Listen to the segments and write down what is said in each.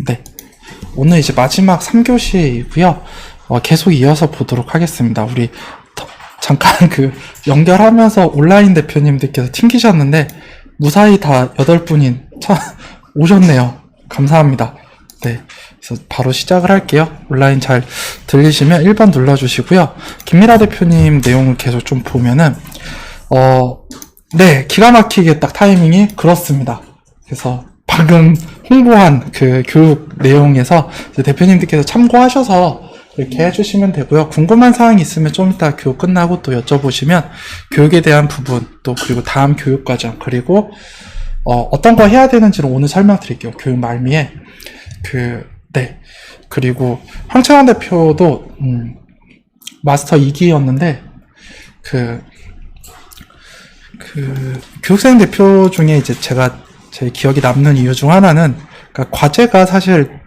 네. 오늘 이제 마지막 3교시이고요. 계속 이어서 보도록 하겠습니다. 우리 잠깐 연결하면서 온라인 대표님들께서 튕기셨는데 무사히 다 8분이 오셨네요. 감사합니다. 네. 그래서 바로 시작을 할게요. 온라인 잘 들리시면 1번 눌러주시고요. 김미라 대표님 내용을 계속 좀 보면은, 네. 기가 막히게 딱 타이밍이 그렇습니다. 그래서 방금 홍보한 교육 내용에서 이제 대표님들께서 참고하셔서 이렇게 해주시면 되고요. 궁금한 사항이 있으면 좀 이따 교육 끝나고 또 여쭤보시면 교육에 대한 부분, 또 그리고 다음 교육 과정, 그리고 어떤 거 해야 되는지를 오늘 설명드릴게요. 교육 말미에. 네. 그리고 황창원 대표도 마스터 2기였는데 교육생 대표 중에 이제 제 기억이 남는 이유 중 하나는, 그러니까 과제가 사실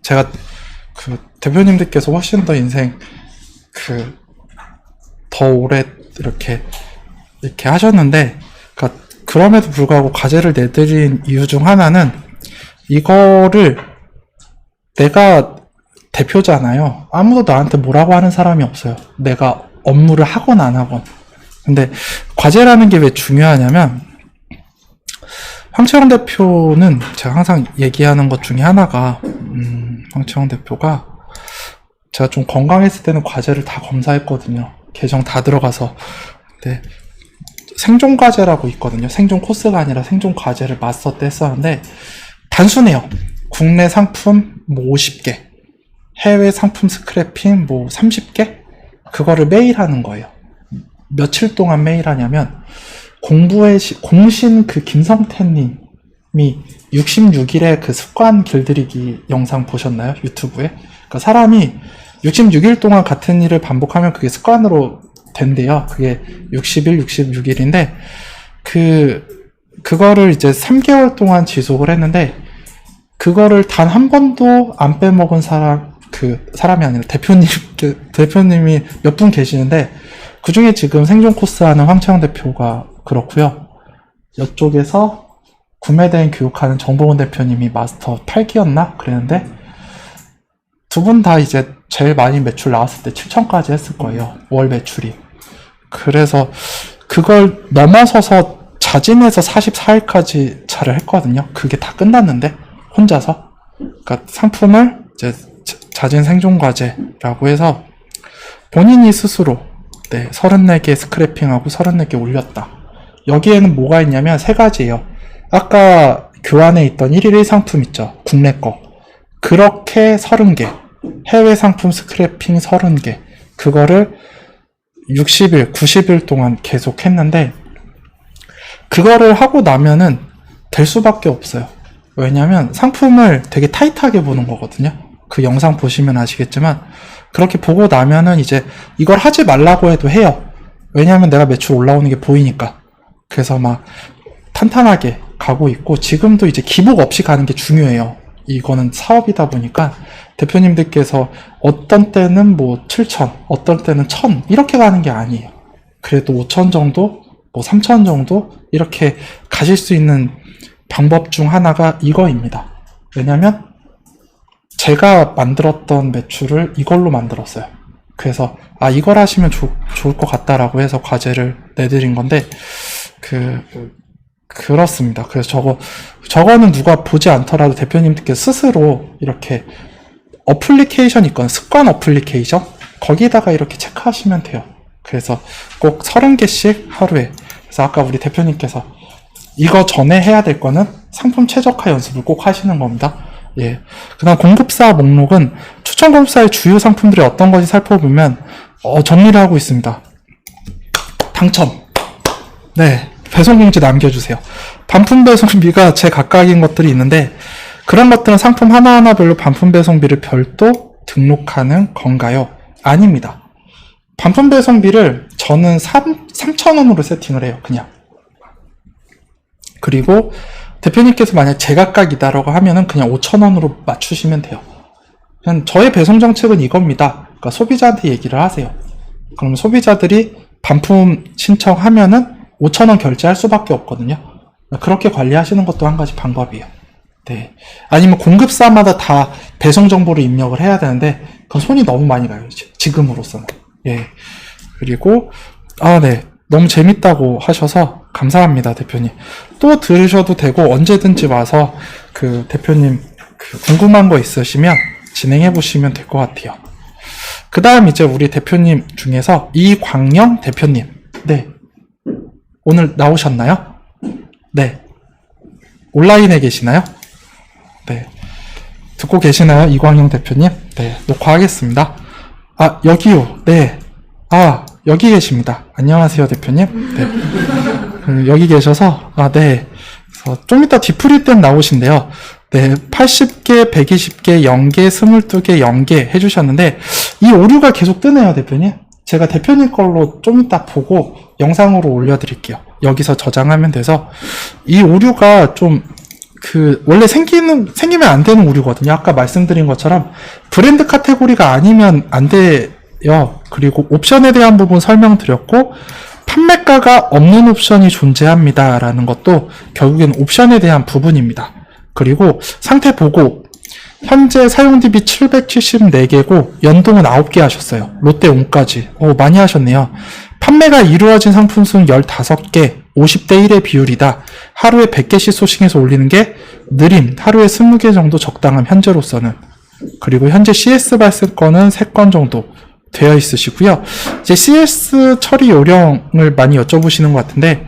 제가 대표님들께서 훨씬 더 인생 더 오래 이렇게 하셨는데, 그러니까 그럼에도 불구하고 과제를 내드린 이유 중 하나는, 이거를 내가 대표잖아요. 아무도 나한테 뭐라고 하는 사람이 없어요. 내가 업무를 하건 안 하건. 근데 과제라는 게 왜 중요하냐면, 황채영 대표는 제가 항상 얘기하는 것 중에 하나가, 황채영 대표가 제가 좀 건강했을 때는 과제를 다 검사했거든요. 계정 다 들어가서. 근데 생존 과제라고 있거든요. 생존 코스가 아니라 생존 과제를 마스터 때 했었는데 단순해요. 국내 상품 50개, 해외 상품 스크래핑 30개, 그거를 매일 하는 거예요. 며칠 동안 매일 하냐면, 공신 김성태님이 66일의 습관 길들이기 영상 보셨나요? 유튜브에? 그러니까 사람이 66일 동안 같은 일을 반복하면 그게 습관으로 된대요. 그게 60일, 66일인데, 그거를 이제 3개월 동안 지속을 했는데, 그거를 단 한 번도 안 빼먹은 사람이 아니라 대표님이 몇 분 계시는데, 그 중에 지금 생존 코스 하는 황채영 대표가 그렇고요. 이쪽에서 구매대행 교육하는 정보원 대표님이 마스터 8기였나? 그랬는데, 두 분 다 이제 제일 많이 매출 나왔을 때 7천까지 했을 거예요. 월 매출이. 그래서 그걸 넘어서서 자진해서 44일까지 차를 했거든요. 그게 다 끝났는데, 혼자서. 그러니까 상품을 이제 자진 생존 과제라고 해서 본인이 스스로 34개 스크래핑하고 34개 올렸다. 여기에는 뭐가 있냐면 3가지예요. 아까 교환에 있던 1일 1상품 있죠. 국내 거. 그렇게 30개. 해외 상품 스크래핑 30개. 그거를 60일, 90일 동안 계속 했는데, 그거를 하고 나면은 될 수밖에 없어요. 왜냐면 상품을 되게 타이트하게 보는 거거든요. 그 영상 보시면 아시겠지만, 그렇게 보고 나면은 이제 이걸 하지 말라고 해도 해요. 왜냐면 내가 매출 올라오는 게 보이니까. 그래서 막 탄탄하게 가고 있고, 지금도 이제 기복 없이 가는 게 중요해요. 이거는 사업이다 보니까 대표님들께서 어떤 때는 7천, 어떤 때는 1,000 이렇게 가는 게 아니에요. 그래도 5,000 정도, 3,000 정도 이렇게 가실 수 있는 방법 중 하나가 이거입니다. 왜냐면 제가 만들었던 매출을 이걸로 만들었어요. 그래서 이걸 하시면 좋을 것 같다라고 해서 과제를 내드린 건데, 그렇습니다. 그래서 저거는 누가 보지 않더라도 대표님들께서 스스로 이렇게 어플리케이션 있거나 습관 어플리케이션, 거기다가 이렇게 체크하시면 돼요. 그래서 꼭 30개씩 하루에. 그래서 아까 우리 대표님께서 이거 전에 해야 될 거는 상품 최적화 연습을 꼭 하시는 겁니다. 예. 그 다음 공급사 목록은 추천 공급사의 주요 상품들이 어떤 건지 살펴보면 정리를 하고 있습니다. 당첨. 네. 배송공지 남겨주세요. 반품 배송비가 제 각각인 것들이 있는데, 그런 것들은 상품 하나하나별로 반품 배송비를 별도 등록하는 건가요? 아닙니다. 반품 배송비를 저는 3,000원으로 세팅을 해요. 그냥. 그리고 대표님께서 만약 제각각이다라고 하면은 그냥 5,000원으로 맞추시면 돼요. 그냥 저의 배송 정책은 이겁니다. 그러니까 소비자한테 얘기를 하세요. 그러면 소비자들이 반품 신청하면은 5,000원 결제할 수밖에 없거든요. 그렇게 관리하시는 것도 한 가지 방법이에요. 네. 아니면 공급사마다 다 배송 정보를 입력을 해야 되는데, 그건 손이 너무 많이 가요, 지금으로서는. 예. 그리고, 네. 너무 재밌다고 하셔서 감사합니다, 대표님. 또 들으셔도 되고, 언제든지 와서 그 대표님 궁금한 거 있으시면 진행해 보시면 될 것 같아요. 그 다음 이제 우리 대표님 중에서 이광영 대표님. 네. 오늘 나오셨나요? 네. 온라인에 계시나요? 네. 듣고 계시나요? 이광영 대표님? 네. 녹화하겠습니다. 여기요. 네. 여기 계십니다. 안녕하세요, 대표님. 네. 여기 계셔서, 네. 그래서 좀 이따 뒤풀이 때 나오신대요. 네. 80개, 120개, 0개, 22개, 0개 해주셨는데, 이 오류가 계속 뜨네요, 대표님. 제가 대표님 걸로 좀 이따 보고 영상으로 올려드릴게요. 여기서 저장하면 돼서, 이 오류가 좀, 원래 생기면 안 되는 오류거든요. 아까 말씀드린 것처럼, 브랜드 카테고리가 아니면 안 돼요. 그리고 옵션에 대한 부분 설명드렸고, 판매가가 없는 옵션이 존재합니다. 라는 것도 결국엔 옵션에 대한 부분입니다. 그리고 상태 보고, 현재 사용 DB 774개고, 연동은 9개 하셨어요. 롯데 온까지. 많이 하셨네요. 판매가 이루어진 상품 수는 15개, 50대 1의 비율이다. 하루에 100개씩 소싱해서 올리는 게 느림. 하루에 20개 정도 적당함, 현재로서는. 그리고 현재 CS 발생 건은 3건 정도 되어 있으시고요. 이제 CS 처리 요령을 많이 여쭤보시는 것 같은데,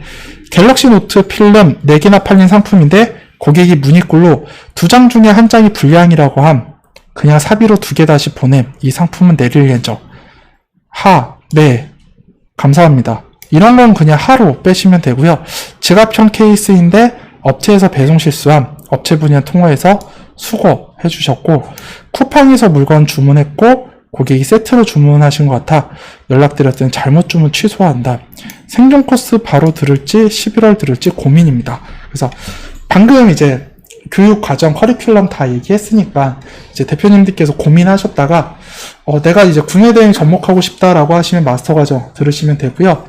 갤럭시 노트 필름 4개나 팔린 상품인데, 고객이 문의글로 2장 중에 1장이 불량이라고 함. 그냥 사비로 2개 다시 보냄. 이 상품은 내릴 예정. 네. 감사합니다. 이런 건 그냥 하로 빼시면 되고요. 지갑형 케이스인데 업체에서 배송 실수함. 업체분이랑 통화해서 수거해 주셨고, 쿠팡에서 물건 주문했고 고객이 세트로 주문하신 것 같아 연락드렸더니 잘못 주문 취소한다. 생존 코스 바로 들을지 11월 들을지 고민입니다. 그래서 방금 이제 교육 과정 커리큘럼 다 얘기했으니까 이제 대표님들께서 고민하셨다가 내가 이제 구매 대행 접목하고 싶다라고 하시면 마스터 과정 들으시면 되고요.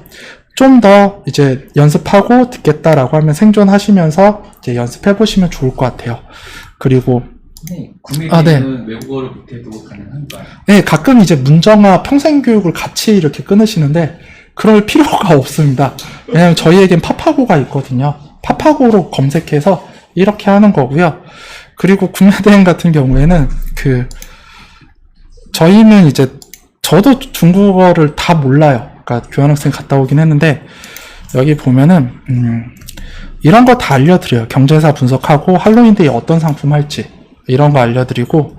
좀 더 이제 연습하고 듣겠다라고 하면 생존하시면서 이제 연습해 보시면 좋을 것 같아요. 그리고 구매 대행은 외국어를 못해도 가능한가요? 네, 가끔 이제 문정아 평생교육을 같이 이렇게 끊으시는데 그럴 필요가 없습니다. 왜냐면 저희에겐 파파고가 있거든요. 파파고로 검색해서 이렇게 하는 거고요. 그리고 구매대행 같은 경우에는 저희는 이제 저도 중국어를 다 몰라요. 그러니까 교환학생 갔다 오긴 했는데 여기 보면은 이런 거 다 알려드려요. 경쟁사 분석하고 할로윈데이 어떤 상품 할지 이런 거 알려드리고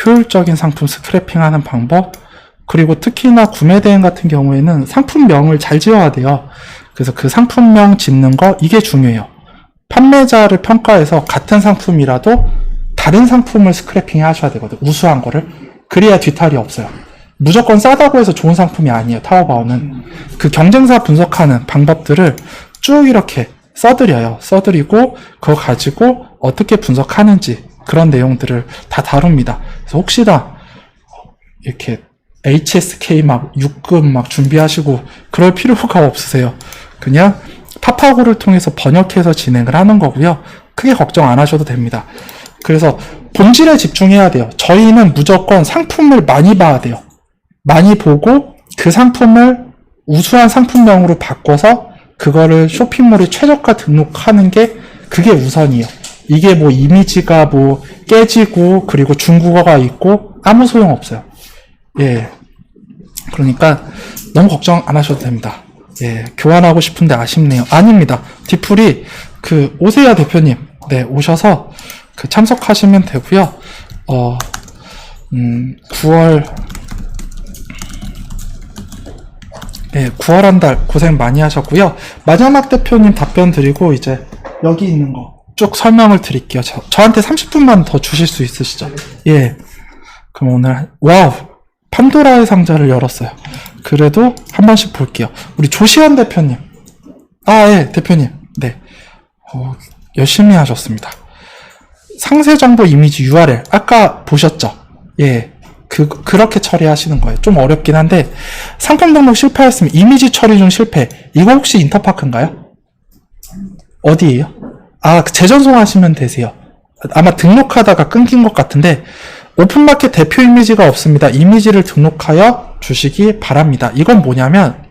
효율적인 상품 스크래핑하는 방법, 그리고 특히나 구매대행 같은 경우에는 상품명을 잘 지어야 돼요. 그래서 그 상품명 짓는 거 이게 중요해요. 판매자를 평가해서 같은 상품이라도 다른 상품을 스크래핑 하셔야 되거든요. 우수한 거를. 그래야 뒤탈이 없어요. 무조건 싸다고 해서 좋은 상품이 아니에요. 타오바오는. 그 경쟁사 분석하는 방법들을 쭉 이렇게 써드려요. 써드리고 그거 가지고 어떻게 분석하는지 그런 내용들을 다 다룹니다. 그래서 혹시나 이렇게 HSK 막 6급 막 준비하시고 그럴 필요가 없으세요. 그냥 파파고를 통해서 번역해서 진행을 하는 거고요. 크게 걱정 안 하셔도 됩니다. 그래서 본질에 집중해야 돼요. 저희는 무조건 상품을 많이 봐야 돼요. 많이 보고 그 상품을 우수한 상품명으로 바꿔서 그거를 쇼핑몰에 최저가 등록하는 게 그게 우선이에요. 이게 뭐 이미지가 뭐 깨지고 그리고 중국어가 있고 아무 소용 없어요. 예. 그러니까 너무 걱정 안 하셔도 됩니다. 예. 교환하고 싶은데 아쉽네요. 아닙니다. 디풀이 오세야 대표님. 네, 오셔서 참석하시면 되고요. 9월 한 달 고생 많이 하셨고요. 마지막 대표님 답변 드리고 이제 여기 있는 거 쭉 설명을 드릴게요. 저한테 30분만 더 주실 수 있으시죠? 예. 그럼 오늘 와우, 판도라의 상자를 열었어요. 그래도 한 번씩 볼게요. 우리 조시현 대표님. 예, 대표님. 네. 열심히 하셨습니다. 상세 정보 이미지 URL 아까 보셨죠? 예. 그렇게 처리하시는 거예요. 좀 어렵긴 한데 상품 등록 실패했으면 이미지 처리 중 실패. 이거 혹시 인터파크인가요? 어디예요? 재전송 하시면 되세요. 아마 등록하다가 끊긴 것 같은데 오픈마켓 대표 이미지가 없습니다. 이미지를 등록하여 주시기 바랍니다. 이건 뭐냐면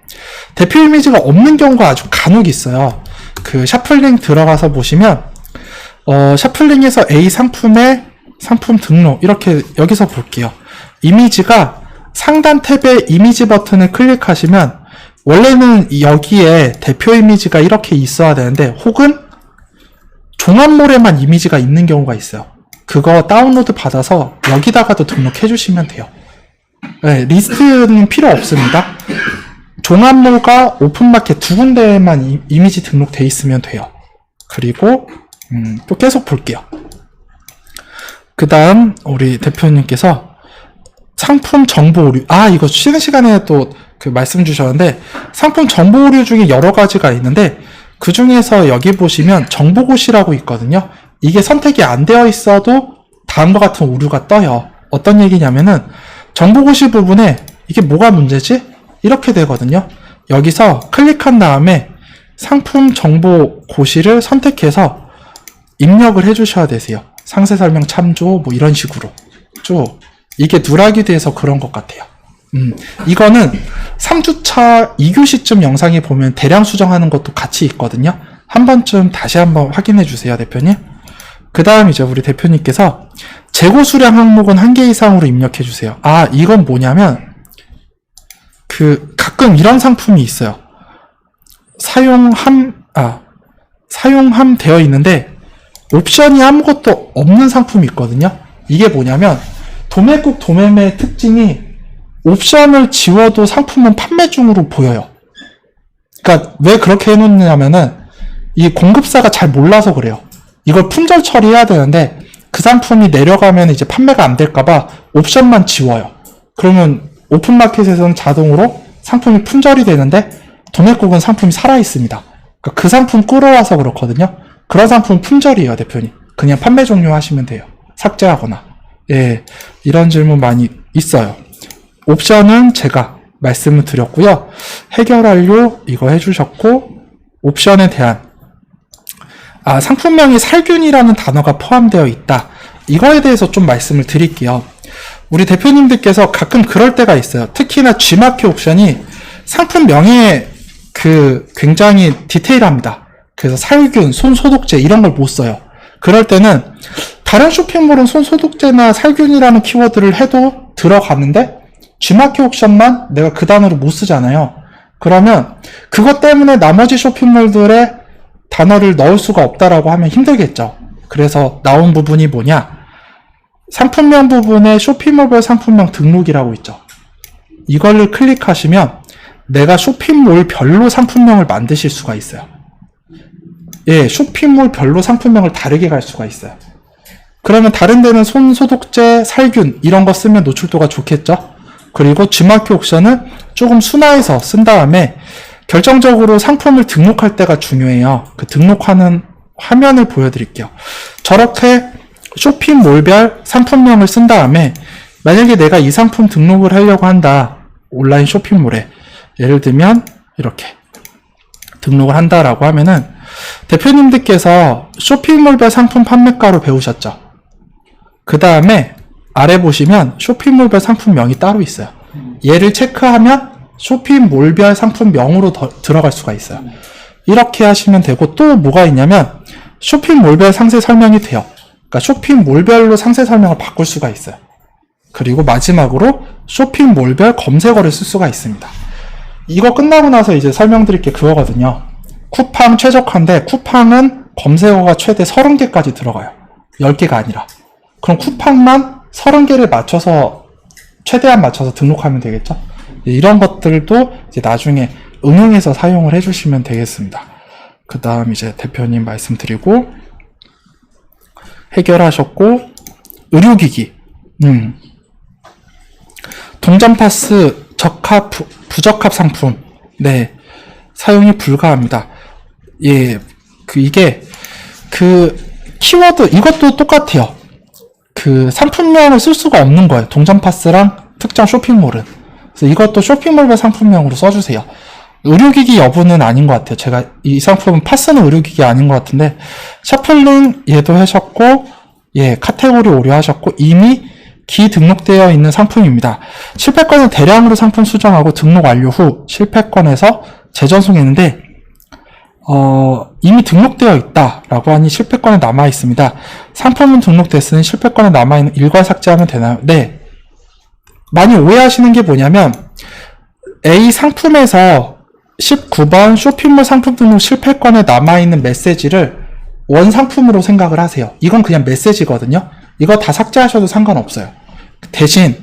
대표 이미지가 없는 경우가 아주 간혹 있어요. 그 샤플링 들어가서 보시면 샤플링에서 A 상품의 상품 등록 이렇게 여기서 볼게요. 이미지가 상단 탭에 이미지 버튼을 클릭하시면 원래는 여기에 대표 이미지가 이렇게 있어야 되는데 혹은 종합몰에만 이미지가 있는 경우가 있어요. 그거 다운로드 받아서 여기다가도 등록해 주시면 돼요. 네, 리스트는 필요 없습니다. 종합몰과 오픈마켓 두 군데에만 이미지 등록돼 있으면 돼요. 그리고 또 계속 볼게요. 그 다음 우리 대표님께서 상품 정보 오류, 이거 쉬는 시간에 또 그 말씀 주셨는데 상품 정보 오류 중에 여러 가지가 있는데 그 중에서 여기 보시면 정보고시라고 있거든요. 이게 선택이 안 되어 있어도 다음과 같은 오류가 떠요. 어떤 얘기냐면은 정보고시 부분에 이게 뭐가 문제지? 이렇게 되거든요. 여기서 클릭한 다음에 상품 정보 고시를 선택해서 입력을 해주셔야 되세요. 상세 설명 참조 뭐 이런 식으로 쭉 이게 누락이 돼서 그런 것 같아요. 이거는 3주차 2교시쯤 영상에 보면 대량 수정하는 것도 같이 있거든요. 한 번쯤 다시 한번 확인해 주세요, 대표님. 그 다음 이제 우리 대표님께서 재고 수량 항목은 1개 이상으로 입력해 주세요. 이건 뭐냐면 가끔 이런 상품이 있어요. 사용함 되어 있는데 옵션이 아무것도 없는 상품이 있거든요. 이게 뭐냐면 도매국 도매매의 특징이 옵션을 지워도 상품은 판매 중으로 보여요. 그러니까 왜 그렇게 해놓냐면은 이 공급사가 잘 몰라서 그래요. 이걸 품절 처리해야 되는데 그 상품이 내려가면 이제 판매가 안 될까봐 옵션만 지워요. 그러면 오픈마켓에서는 자동으로 상품이 품절이 되는데 도매국은 상품이 살아있습니다. 그러니까 그 상품 끌어와서 그렇거든요. 그런 상품은 품절이에요, 대표님. 그냥 판매 종료하시면 돼요. 삭제하거나. 예, 이런 질문 많이 있어요. 옵션은 제가 말씀을 드렸고요. 해결 완료 이거 해주셨고 옵션에 대한 상품명에 살균이라는 단어가 포함되어 있다. 이거에 대해서 좀 말씀을 드릴게요. 우리 대표님들께서 가끔 그럴 때가 있어요. 특히나 G마켓 옵션이 상품명에 굉장히 디테일합니다. 그래서 살균, 손소독제 이런 걸 못 써요. 그럴 때는 다른 쇼핑몰은 손소독제나 살균이라는 키워드를 해도 들어가는데 G마켓 옵션만 내가 그 단어를 못 쓰잖아요. 그러면 그것 때문에 나머지 쇼핑몰들의 단어를 넣을 수가 없다라고 하면 힘들겠죠. 그래서 나온 부분이 뭐냐? 상품명 부분에 쇼핑몰별 상품명 등록이라고 있죠. 이걸 클릭하시면 내가 쇼핑몰별로 상품명을 만드실 수가 있어요. 예, 쇼핑몰별로 상품명을 다르게 갈 수가 있어요. 그러면 다른 데는 손소독제, 살균 이런 거 쓰면 노출도가 좋겠죠. 그리고 G마켓 옵션은 조금 순화해서 쓴 다음에 결정적으로 상품을 등록할 때가 중요해요. 그 등록하는 화면을 보여드릴게요. 저렇게 쇼핑몰별 상품명을 쓴 다음에 만약에 내가 이 상품 등록을 하려고 한다. 온라인 쇼핑몰에 예를 들면 이렇게 등록을 한다라고 하면은 대표님들께서 쇼핑몰별 상품 판매가로 배우셨죠. 그 다음에 아래 보시면 쇼핑몰별 상품명이 따로 있어요. 얘를 체크하면 쇼핑몰별 상품명으로 들어갈 수가 있어요. 이렇게 하시면 되고 또 뭐가 있냐면 쇼핑몰별 상세 설명이 돼요. 그러니까 쇼핑몰별로 상세 설명을 바꿀 수가 있어요. 그리고 마지막으로 쇼핑몰별 검색어를 쓸 수가 있습니다. 이거 끝나고 나서 이제 설명드릴 게 그거거든요. 쿠팡 최적화인데 쿠팡은 검색어가 최대 30개까지 들어가요. 10개가 아니라. 그럼 쿠팡만 30개를 맞춰서 최대한 맞춰서 등록하면 되겠죠. 이런 것들도 이제 나중에 응용해서 사용을 해주시면 되겠습니다. 그 다음 이제 대표님 말씀드리고 해결하셨고 의료기기 동전 파스 적합 부적합 상품 네 사용이 불가합니다. 예, 이게 키워드 이것도 똑같아요. 상품명을 쓸 수가 없는 거예요. 동전 파스랑 특정 쇼핑몰은. 그래서 이것도 쇼핑몰별 상품명으로 써주세요. 의료기기 여부는 아닌 것 같아요. 제가 이 상품은 파스는 의료기기 아닌 것 같은데 샤플링 얘도 하셨고 예, 카테고리 오류하셨고 이미 기등록되어 있는 상품입니다. 실패권은 대량으로 상품 수정하고 등록 완료 후 실패권에서 재전송했는데 이미 등록되어 있다라고 하니 실패권에 남아 있습니다. 상품은 등록됐으니 실패권에 남아있는 일괄 삭제하면 되나요? 네. 많이 오해하시는 게 뭐냐면 A 상품에서 19번 쇼핑몰 상품 등록 실패권에 남아있는 메시지를 원상품으로 생각을 하세요. 이건 그냥 메시지거든요. 이거 다 삭제하셔도 상관없어요. 대신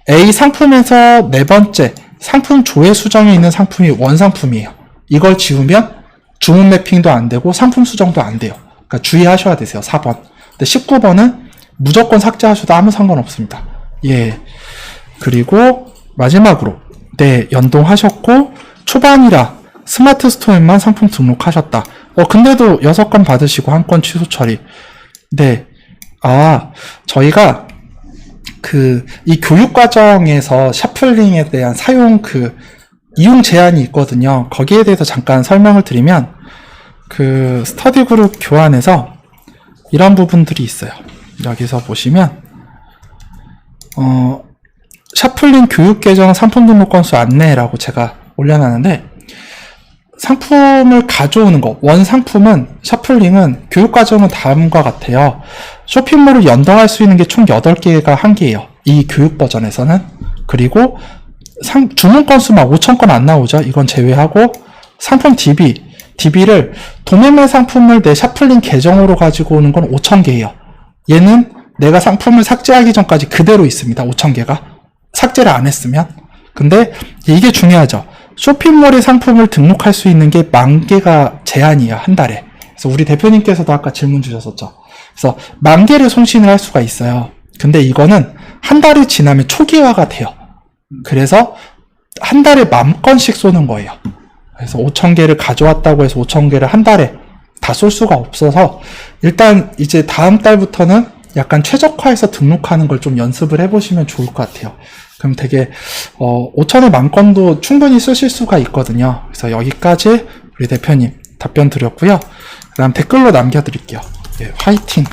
A 상품에서 네 번째 상품 조회 수정에 있는 상품이 원상품이에요. 이걸 지우면 주문 매핑도 안 되고 상품 수정도 안 돼요. 그러니까 주의하셔야 되세요. 4번. 근데 19번은 무조건 삭제하셔도 아무 상관없습니다. 예. 그리고 마지막으로 네, 연동하셨고 초반이라 스마트 스토어에만 상품 등록하셨다. 근데도 6건 받으시고 1건 취소 처리. 네. 저희가 이 교육 과정에서 샤플링에 대한 이용 제한이 있거든요. 거기에 대해서 잠깐 설명을 드리면, 스터디 그룹 교환에서 이런 부분들이 있어요. 여기서 보시면, 샤플링 교육 계정 상품 등록 건수 안내라고 제가 올려놨는데, 상품을 가져오는 거, 원상품은, 샤플링은 교육과정은 다음과 같아요. 쇼핑몰을 연동할 수 있는 게 총 8개가 한계예요. 이 교육 버전에서는. 그리고 주문 건수만 5,000건 안 나오죠. 이건 제외하고, 상품 DB를 도매매 상품을 내 샤플링 계정으로 가지고 오는 건 5,000개예요. 얘는 내가 상품을 삭제하기 전까지 그대로 있습니다. 5,000개가. 삭제를 안 했으면. 근데 이게 중요하죠. 쇼핑몰의 상품을 등록할 수 있는 게 10,000개가 제한이에요. 한 달에. 그래서 우리 대표님께서도 아까 질문 주셨었죠. 그래서 10,000개를 송신을 할 수가 있어요. 근데 이거는 한 달이 지나면 초기화가 돼요. 그래서 한 달에 10,000건씩 쏘는 거예요. 그래서 5,000개를 가져왔다고 해서 5,000개를 한 달에 다 쏠 수가 없어서 일단 이제 다음 달부터는 약간 최적화해서 등록하는 걸 좀 연습을 해보시면 좋을 것 같아요. 그럼 되게 5,000에 10,000건도 충분히 쓰실 수가 있거든요. 그래서 여기까지 우리 대표님 답변 드렸고요. 그 다음 댓글로 남겨드릴게요. 예, 화이팅.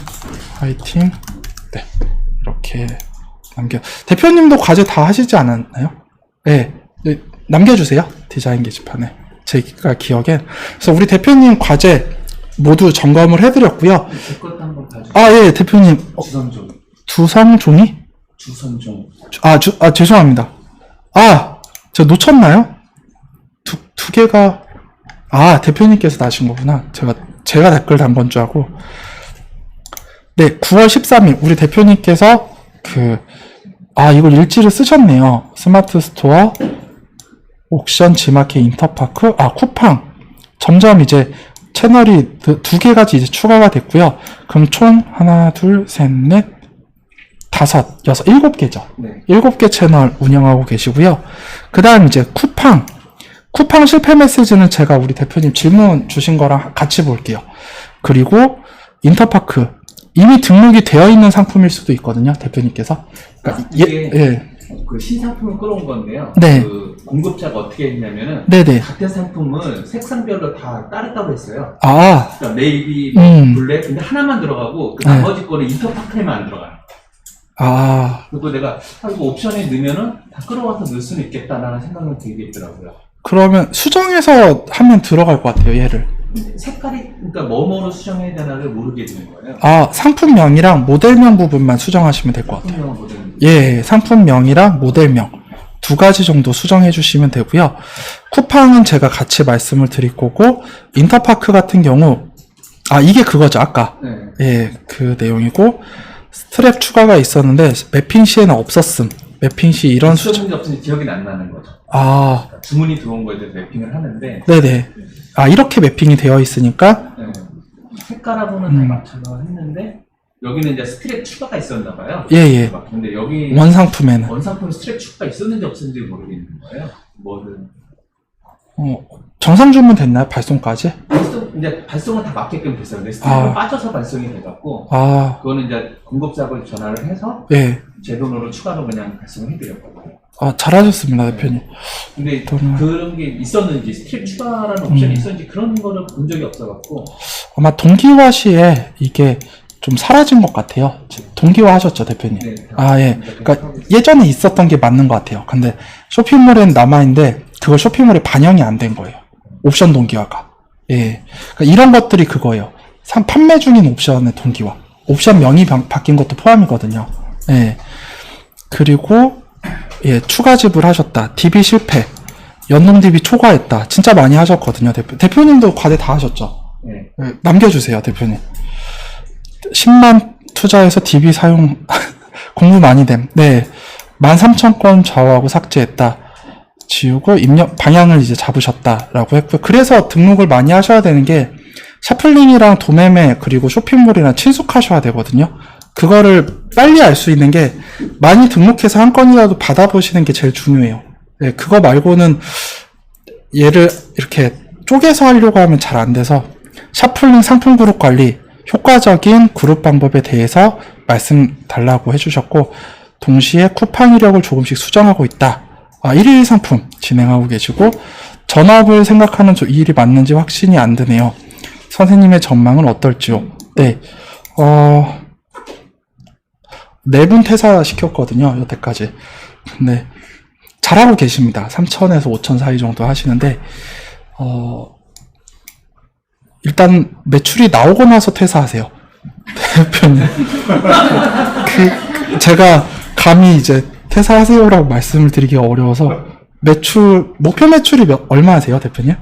네, 이렇게 대표님도 과제 다 하시지 않았나요? 네, 남겨주세요. 디자인 게시판에. 제가 기억엔. 그래서 우리 대표님 과제 모두 점검을 해드렸고요. 제 것도 한번 봐주세요. 예, 대표님. 주선종. 주성종이? 주선종. 죄송합니다. 제가 놓쳤나요? 두 개가, 대표님께서 다신 거구나. 제가 댓글 단 건 줄 알고. 네, 9월 13일, 우리 대표님께서, 이걸 일지를 쓰셨네요. 스마트 스토어, 옥션, 지마켓, 인터파크, 쿠팡. 점점 이제 채널이 2개가 이제 추가가 됐고요. 그럼 총 하나, 둘, 셋, 넷, 5, 6, 7개죠. 네. 7개 채널 운영하고 계시고요. 그 다음 이제 쿠팡 실패 메시지는 제가 우리 대표님 질문 주신 거랑 같이 볼게요. 그리고 인터파크 이미 등록이 되어 있는 상품일 수도 있거든요. 대표님께서. 그러니까 이게 그 신상품을 끌어온 건데요. 네. 공급자가 어떻게 했냐면은 네네. 같은 상품을 색상별로 다 따르다고 했어요. 그러니까 네이비, 블랙, 근데 하나만 들어가고 그 나머지 거는 인터파크에만 안 들어가요. 그리고 내가 이거 옵션에 넣으면은 다 끌어와서 넣을 수는 있겠다라는 생각은 들게 있더라고요. 그러면 수정해서 하면 들어갈 것 같아요. 얘를. 색깔이 그러니까 뭐뭐로 수정해야 되나를 모르게 되는 거예요. 상품명이랑 모델명 부분만 수정하시면 될 것 같아요. 예, 상품명이랑 모델명 2가지 정도 수정해 주시면 되고요. 쿠팡은 제가 같이 말씀을 드릴 거고, 인터파크 같은 경우 이게 그거죠. 아까. 네. 예, 그 내용이고, 스트랩 추가가 있었는데 매핑 시에는 없었음. 매핑 시 이런 수정이 없으니 기억이 안 나는 거죠. 그러니까 주문이 들어온 거에 대해서 매핑을 하는데. 네네. 이렇게 매핑이 되어 있으니까. 네. 색깔하고는 다 맞춰서 했는데 여기는 이제 스트랩 추가가 있었나 봐요. 예. 근데 여기 원상품에는 스트랩 추가가 있었는지 없었는지 모르겠는 거예요. 뭐든. 정상 주문 됐나요? 발송까지? 이제 발송은 다 맞게끔 됐어요. 근데 스트랩은 빠져서 발송이 돼갖고. 그거는 이제 공급사하고 전화를 해서. 예. 제 돈으로 추가로 그냥 발송을 해드렸거든요. 잘하셨습니다, 대표님. 근데 그런 게 있었는지, 스트랩 추가라는 옵션이 있었는지 그런 거를 본 적이 없어갖고. 아마 동기화 시에 이게 좀 사라진 것 같아요. 동기화 하셨죠, 대표님? 네. 아, 예. 그러니까 예전에 있었던 게 맞는 것 같아요. 근데 쇼핑몰엔 남아있는데 그거 쇼핑몰에 반영이 안 된 거예요. 옵션 동기화가. 예. 그러니까 이런 것들이 그거예요. 판매 중인 옵션의 동기화. 옵션 명이 바뀐 것도 포함이거든요. 예. 그리고, 예, 추가 지불하셨다. DB 실패. 연동 DB 초과했다. 진짜 많이 하셨거든요, 대표님도 과대 다 하셨죠? 네. 예, 남겨주세요, 대표님. 10만 투자해서 DB 사용, 공부 많이 됨. 네. 13,000건 좌우하고 삭제했다. 지우고 입력, 방향을 이제 잡으셨다라고 했고요. 그래서 등록을 많이 하셔야 되는 게, 샤플링이랑 도매매, 그리고 쇼핑몰이랑 친숙하셔야 되거든요. 그거를 빨리 알 수 있는 게, 많이 등록해서 한 건이라도 받아보시는 게 제일 중요해요. 네, 그거 말고는, 얘를 이렇게 쪼개서 하려고 하면 잘 안 돼서, 샤플링 상품 그룹 관리, 효과적인 그룹 방법에 대해서 말씀 달라고 해주셨고, 동시에 쿠팡 이력을 조금씩 수정하고 있다. 1일 상품 진행하고 계시고, 전업을 생각하는 이 일이 맞는지 확신이 안 드네요. 선생님의 전망은 어떨지요? 네, 4분 퇴사시켰거든요, 여태까지. 근데, 잘하고 계십니다. 3,000에서 5,000 사이 정도 하시는데, 일단 매출이 나오고 나서 퇴사하세요. 대표님. 제가 감히 이제 퇴사하세요라고 말씀을 드리기가 어려워서 목표 매출이 얼마 하세요, 대표님?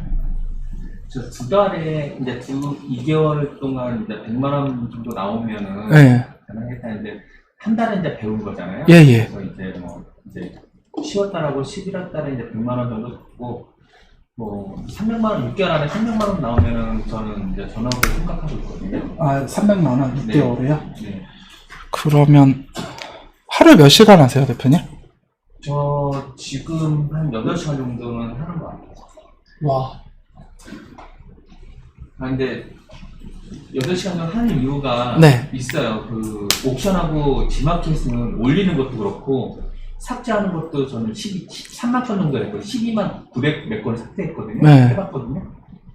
저 두 달에 이제 2개월 동안 이제 100만 원 정도 나오면은 네. 가능했다는데 한 달에 이제 배운 거잖아요. 예, 예. 그래서 이제 10월 달하고 11월 달에 이제 100만 원 정도 듣고 300만 원 6개월 안에 300만 원 나오면은 저는 이제 전업을 생각하고 있거든요. 300만 원 6개월이요? 네. 그러면 하루에 몇 시간 하세요, 대표님? 저 지금 한 8시간 정도는 하는 것 같아요. 와. 근데 8시간 정도 하는 이유가 네. 있어요. 그 옵션하고 지마켓은 올리는 것도 그렇고 삭제하는 것도 저는 13만 건 정도 했고 12만 900 몇 건을 삭제했거든요. 네. 해봤거든요.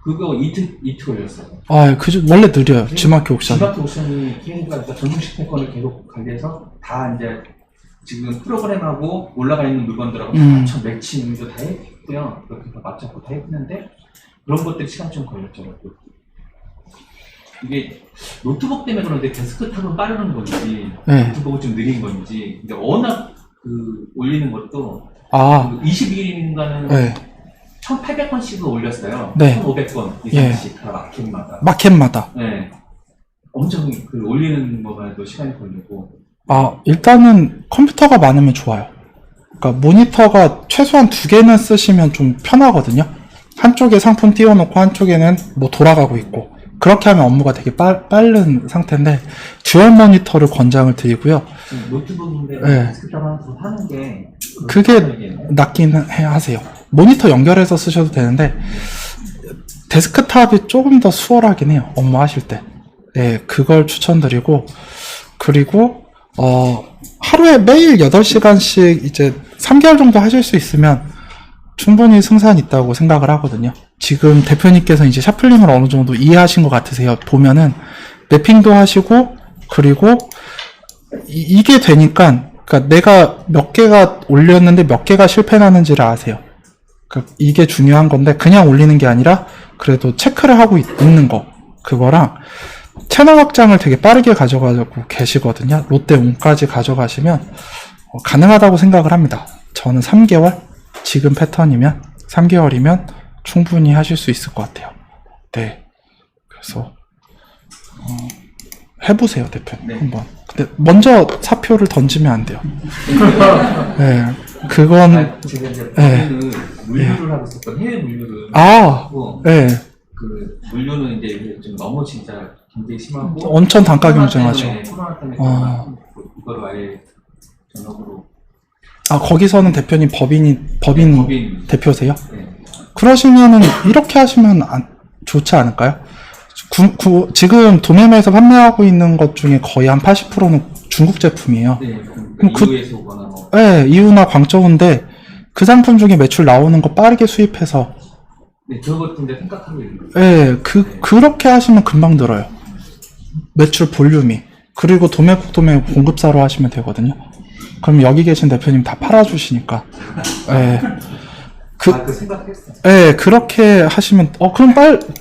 그거 이틀 걸렸어요. 원래 느려요. 지마켓 옵션. 지마켓 옵션이 기회가 전동식 패권을 계속 관리해서 다 이제 지금 프로그램하고 올라가 있는 물건들하고 다 매칭도 다 했고요. 그렇게 다 맞췄고 다 했는데 그런 것들이 시간이 좀 걸렸죠. 이게 노트북 때문에 그런데 데스크탑은 빠르는 건지 네. 노트북은 좀 느린 건지 근데 워낙 올리는 것도 22일인가는 네. 1,800건씩을 올렸어요. 네. 1,500건 이상씩 다 마켓마다. 네. 엄청 올리는 것만 해도 시간이 걸리고. 일단은 컴퓨터가 많으면 좋아요. 그러니까 모니터가 최소한 2개는 쓰시면 좀 편하거든요. 한쪽에 상품 띄워놓고 한쪽에는 돌아가고 있고. 그렇게 하면 업무가 되게 빠른 상태인데 듀얼 모니터를 권장을 드리고요. 노트북인데 데스크탑 하는 게 그게 낫긴 하세요. 모니터 연결해서 쓰셔도 되는데 데스크탑이 조금 더 수월하긴 해요. 업무하실 때. 네, 그걸 추천드리고 그리고 하루에 매일 8시간씩 이제 3개월 정도 하실 수 있으면 충분히 승산 있다고 생각을 하거든요. 지금 대표님께서 이제 샤플링을 어느 정도 이해하신 것 같으세요. 보면은 매핑도 하시고 그리고 이게 되니까 그러니까 내가 몇 개가 올렸는데 몇 개가 실패 나는지를 아세요. 그러니까 이게 중요한 건데 그냥 올리는 게 아니라 그래도 체크를 하고 있는 거 그거랑 채널 확장을 되게 빠르게 가져가고 계시거든요. 롯데온까지 가져가시면 가능하다고 생각을 합니다. 저는 3개월 지금 패턴이면 3개월이면 충분히 하실 수 있을 것 같아요. 네. 그래서 해보세요, 대표님. 네. 한번. 근데 먼저 사표를 던지면 안 돼요. 네. 그건 제가 이제 물류를 하고 있었던 해외 물류를 하고 네. 그 물류는 이제 좀 너무 진짜 굉장히 심하고 온천 단가 경쟁하죠. 코로나 때문에 이걸 아예 전업으로 거기서는 대표님 법인 대표세요? 네. 그러시면은 이렇게 하시면 좋지 않을까요? 지금 도매매에서 판매하고 있는 것 중에 거의 한 80%는 중국 제품이에요. 네, 그러니까 이유에서 오거나 네, 이유나 광저우인데 그 상품 중에 매출 나오는 거 빠르게 수입해서 네, 그것인데 생각하고 있는 거예요. 네, 그렇게 하시면 금방 들어요. 매출 볼륨이. 그리고 도매국 공급사로 하시면 되거든요. 그럼 여기 계신 대표님 다 팔아주시니까. 예. 그 생각했어. 예, 그렇게 하시면, 그럼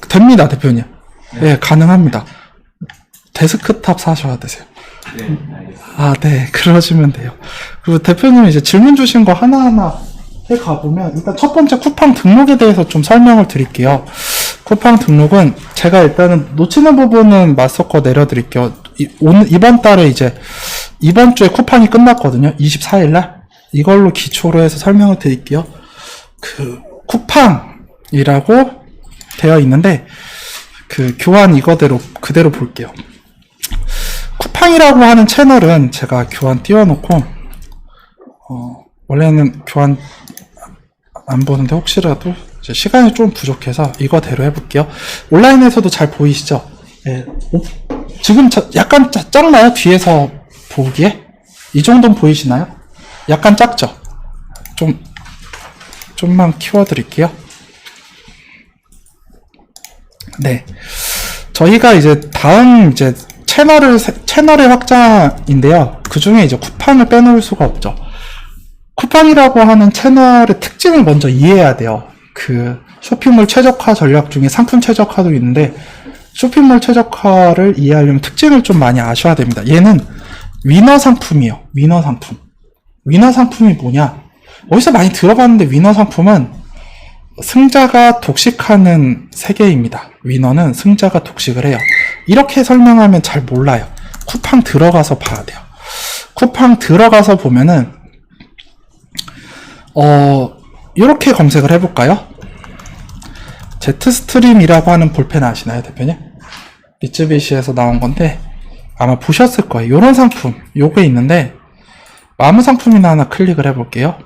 됩니다, 대표님. 예, 가능합니다. 데스크탑 사셔야 되세요. 네, 알겠습니다. 아, 네, 그러시면 돼요. 그리고 대표님 이제 질문 주신 거 하나하나 해 가보면, 일단 첫 번째 쿠팡 등록에 대해서 좀 설명을 드릴게요. 쿠팡 등록은 제가 일단은 놓치는 부분은 맞서거 내려드릴게요. 이번 달에 이번 주에 쿠팡이 끝났거든요. 24일날. 이걸로 기초로 해서 설명을 드릴게요. 쿠팡이라고 되어 있는데, 교환 이거대로, 그대로 볼게요. 쿠팡이라고 하는 채널은 제가 교환 띄워놓고, 원래는 교환 안 보는데 혹시라도 시간이 좀 부족해서 이거대로 해볼게요. 온라인에서도 잘 보이시죠? 예. 지금 약간 작나요? 뒤에서 보기에? 이 정도는 보이시나요? 약간 작죠? 좀만 키워드릴게요. 네. 저희가 다음 채널의 확장인데요. 그 중에 쿠팡을 빼놓을 수가 없죠. 쿠팡이라고 하는 채널의 특징을 먼저 이해해야 돼요. 쇼핑몰 최적화 전략 중에 상품 최적화도 있는데, 쇼핑몰 최적화를 이해하려면 특징을 좀 많이 아셔야 됩니다. 얘는 위너 상품이에요. 위너 상품. 위너 상품이 뭐냐? 어디서 많이 들어봤는데, 위너 상품은 승자가 독식하는 세계입니다. 위너는 승자가 독식을 해요. 이렇게 설명하면 잘 몰라요. 쿠팡 들어가서 봐야 돼요. 쿠팡 들어가서 보면은 이렇게 검색을 해볼까요? 제트스트림이라고 하는 볼펜 아시나요, 대표님? 미쯔비시에서 나온 건데 아마 보셨을 거예요. 이런 상품, 요게 있는데 아무 상품이나 하나 클릭을 해볼게요.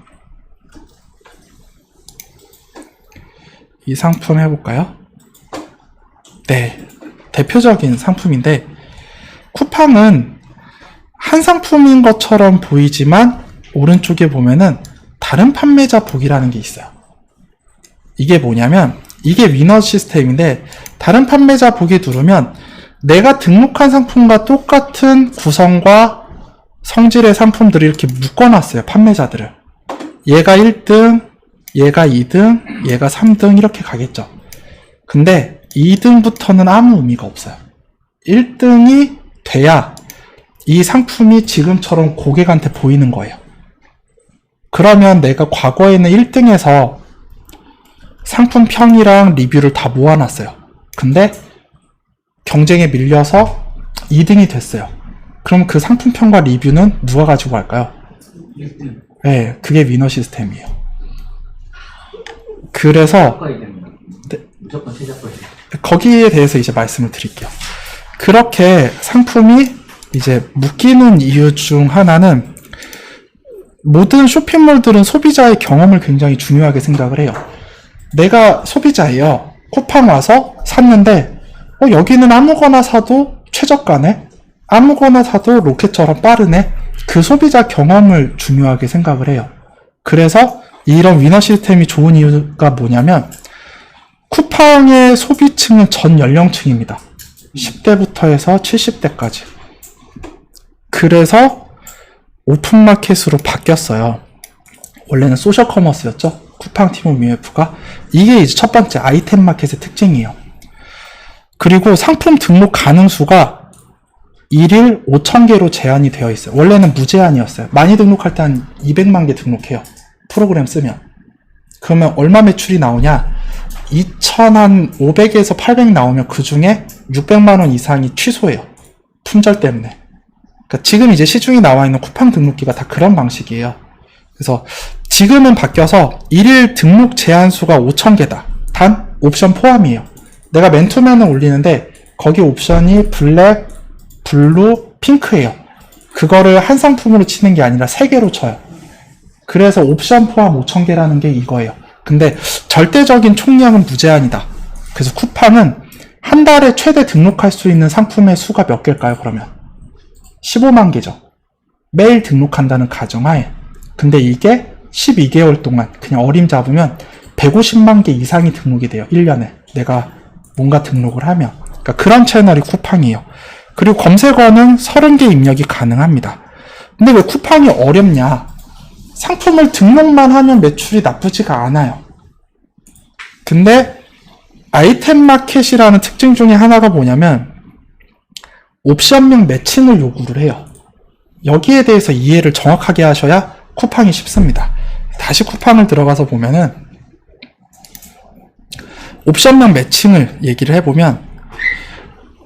이 상품 해볼까요? 네, 대표적인 상품인데, 쿠팡은 한 상품인 것처럼 보이지만 오른쪽에 보면은 다른 판매자 보기라는 게 있어요. 이게 뭐냐면, 이게 위너 시스템인데, 다른 판매자 보기 누르면 내가 등록한 상품과 똑같은 구성과 성질의 상품들을 이렇게 묶어놨어요. 판매자들을. 얘가 1등, 얘가 2등, 얘가 3등 이렇게 가겠죠. 근데 2등부터는 아무 의미가 없어요. 1등이 돼야 이 상품이 지금처럼 고객한테 보이는 거예요. 그러면 내가 과거에는 1등에서 상품 평이랑 리뷰를 다 모아놨어요. 근데 경쟁에 밀려서 2등이 됐어요. 그럼 그 상품 평과 리뷰는 누가 가지고 갈까요? 1등. 네, 그게 위너 시스템이에요. 그래서 네. 무조건 최저가야 돼요. 거기에 대해서 말씀을 드릴게요. 그렇게 상품이 묶이는 이유 중 하나는, 모든 쇼핑몰들은 소비자의 경험을 굉장히 중요하게 생각을 해요. 내가 소비자예요. 쿠팡 와서 샀는데 여기는 아무거나 사도 최저가네, 아무거나 사도 로켓처럼 빠르네. 그 소비자 경험을 중요하게 생각을 해요. 그래서 이런 위너 시스템이 좋은 이유가 뭐냐면, 쿠팡의 소비층은 전 연령층입니다. 10대부터 해서 70대까지. 그래서 오픈마켓으로 바뀌었어요. 원래는 소셜 커머스였죠. 쿠팡 티몬 UF가. 이게 첫 번째 아이템 마켓의 특징이에요. 그리고 상품 등록 가능 수가 1일 5,000개로 제한이 되어 있어요. 원래는 무제한이었어요. 많이 등록할 때 한 200만 개 등록해요. 프로그램 쓰면. 그러면 얼마 매출이 나오냐? 2,500에서 800 나오면 그 중에 600만 원 이상이 취소해요. 품절 때문에. 그러니까 지금 시중에 나와 있는 쿠팡 등록기가 다 그런 방식이에요. 그래서 지금은 바뀌어서 1일 등록 제한 수가 5,000개다. 단 옵션 포함이에요. 내가 맨투맨을 올리는데 거기 옵션이 블랙, 블루, 핑크예요. 그거를 한 상품으로 치는 게 아니라 3개로 쳐요. 그래서 옵션 포함 5,000개라는 게 이거예요. 근데 절대적인 총량은 무제한이다. 그래서 쿠팡은 한 달에 최대 등록할 수 있는 상품의 수가 몇 개일까요, 그러면? 15만 개죠. 매일 등록한다는 가정하에. 근데 이게 12개월 동안 그냥 어림 잡으면 150만 개 이상이 등록이 돼요. 1년에. 내가 뭔가 등록을 하면. 그러니까 그런 채널이 쿠팡이에요. 그리고 검색어는 30개 입력이 가능합니다. 근데 왜 쿠팡이 어렵냐? 상품을 등록만 하면 매출이 나쁘지가 않아요. 근데 아이템 마켓이라는 특징 중에 하나가 뭐냐면 옵션명 매칭을 요구를 해요. 여기에 대해서 이해를 정확하게 하셔야 쿠팡이 쉽습니다. 다시 쿠팡을 들어가서 보면은 옵션명 매칭을 얘기를 해보면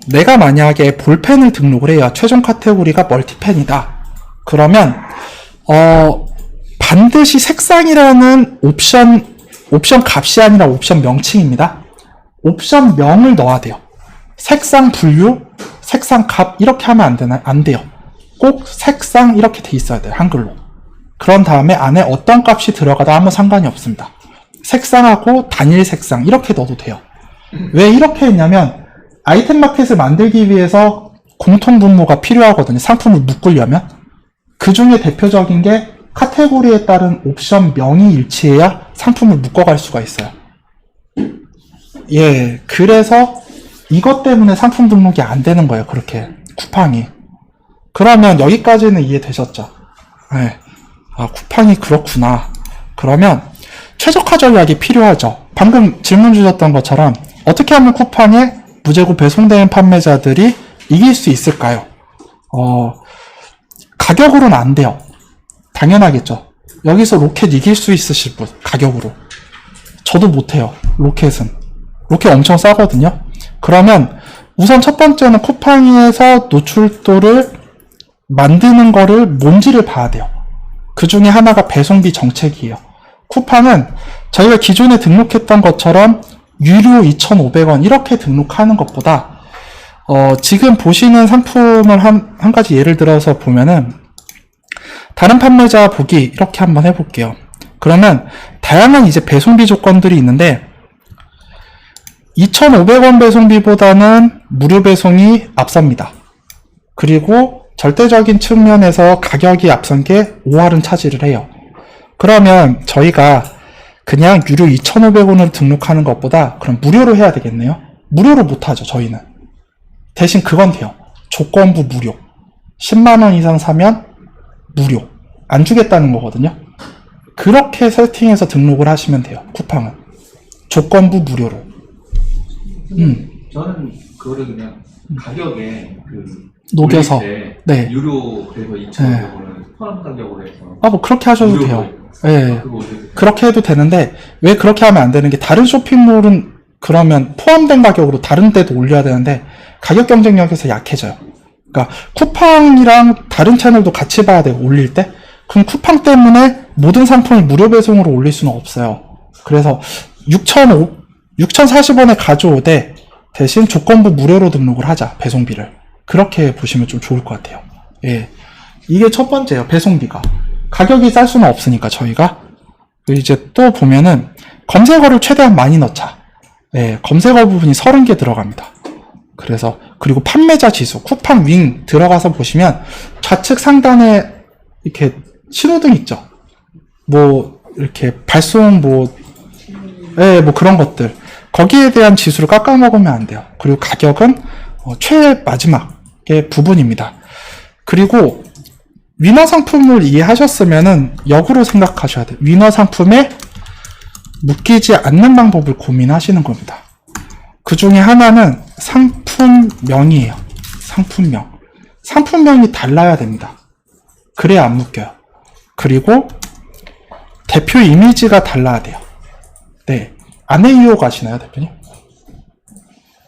내가 만약에 볼펜을 등록을 해요. 최종 카테고리가 멀티펜이다. 그러면 반드시 색상이라는 옵션 값이 아니라 옵션 명칭입니다. 옵션 명을 넣어야 돼요. 색상 분류, 색상 값 이렇게 하면 안 돼요. 꼭 색상 이렇게 돼 있어야 돼요. 한글로. 그런 다음에 안에 어떤 값이 들어가도 아무 상관이 없습니다. 색상하고 단일 색상 이렇게 넣어도 돼요. 왜 이렇게 했냐면 아이템 마켓을 만들기 위해서 공통 분모가 필요하거든요. 상품을 묶으려면. 그 중에 대표적인 게 카테고리에 따른 옵션 명이 일치해야 상품을 묶어갈 수가 있어요. 예, 그래서 이것 때문에 상품 등록이 안 되는 거예요. 그렇게 쿠팡이. 그러면 여기까지는 이해되셨죠? 네. 아, 쿠팡이 그렇구나. 그러면 최적화 전략이 필요하죠. 방금 질문 주셨던 것처럼 어떻게 하면 쿠팡에 무재고 배송되는 판매자들이 이길 수 있을까요? 가격으로는 안 돼요. 당연하겠죠. 여기서 로켓 이길 수 있으실 분, 가격으로. 저도 못해요. 로켓은. 로켓 엄청 싸거든요. 그러면 우선 첫 번째는 쿠팡에서 노출도를 만드는 거를 뭔지를 봐야 돼요. 그 중에 하나가 배송비 정책이에요. 쿠팡은 저희가 기존에 등록했던 것처럼 유료 2,500원 이렇게 등록하는 것보다 지금 보시는 상품을 한 가지 예를 들어서 보면은 다른 판매자 보기 이렇게 한번 해볼게요. 그러면 다양한 이제 배송비 조건들이 있는데 2,500원 배송비보다는 무료 배송이 앞섭니다. 그리고 절대적인 측면에서 가격이 앞선 게 5할은 차지를 해요. 그러면 저희가 그냥 유료 2,500원으로 등록하는 것보다 그럼 무료로 해야 되겠네요. 무료로 못하죠, 저희는. 대신 그건 돼요. 조건부 무료. 10만원 이상 사면 무료. 안 주겠다는 거거든요. 그렇게 세팅해서 등록을 하시면 돼요, 쿠팡은. 조건부 무료로. 저는 그거를 그냥 가격에 녹여서. 때 네. 유료 그래서 2,500원을 포함 가격으로 해서 뭐 그렇게 하셔도 돼요. 예. 그거 그렇게 해도 되는데 왜 그렇게 하면 안 되는 게 다른 쇼핑몰은 그러면 포함된 가격으로 다른 데도 올려야 되는데 가격 경쟁력에서 약해져요. 그러니까 쿠팡이랑 다른 채널도 같이 봐야 돼요. 올릴 때. 그럼 쿠팡 때문에 모든 상품을 무료 배송으로 올릴 수는 없어요. 그래서 6,040원에 가져오되 대신 조건부 무료로 등록을 하자. 배송비를. 그렇게 보시면 좀 좋을 것 같아요. 예. 이게 첫 번째예요. 배송비가. 가격이 쌀 수는 없으니까 저희가. 이제 또 보면은 검색어를 최대한 많이 넣자. 네, 검색어 부분이 30개 들어갑니다. 그래서 그리고 판매자 지수, 쿠팡 윙 들어가서 보시면 좌측 상단에 이렇게 신호등 있죠. 뭐 이렇게 발송 뭐 그런 것들. 거기에 대한 지수를 깎아먹으면 안 돼요. 그리고 가격은 최 마지막의 부분입니다. 그리고 위너 상품을 이해하셨으면은 역으로 생각하셔야 돼요. 위너 상품에 묶이지 않는 방법을 고민하시는 겁니다. 그 중에 하나는 상품명이에요. 상품명. 상품명이 달라야 됩니다. 그래야 안 묶여요. 그리고 대표 이미지가 달라야 돼요. 네. 안에 이용 가시나요, 대표님?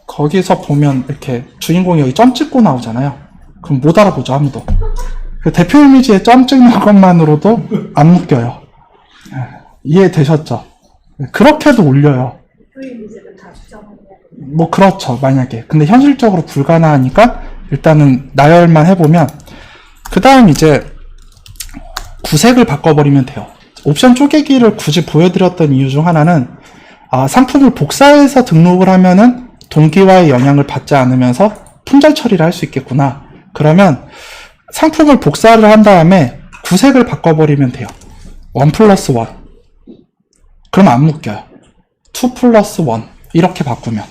거기서 보면 이렇게 주인공이 여기 점 찍고 나오잖아요. 그럼 못 알아보죠, 아무도. 그 대표 이미지에 점 찍는 것만으로도 안 묶여요. 이해되셨죠? 그렇게도 올려요. 대표 이미지를 다 수정해야 돼요. 뭐 그렇죠, 만약에. 근데 현실적으로 불가능하니까 일단은 나열만 해보면 그 다음 이제 구색을 바꿔버리면 돼요. 옵션 쪼개기를 굳이 보여드렸던 이유 중 하나는 상품을 복사해서 등록을 하면은 동기화의 영향을 받지 않으면서 품절 처리를 할 수 있겠구나. 그러면 상품을 복사를 한 다음에 구색을 바꿔버리면 돼요. 1+1. 그럼 안 묶여요. 2+1. 이렇게 바꾸면.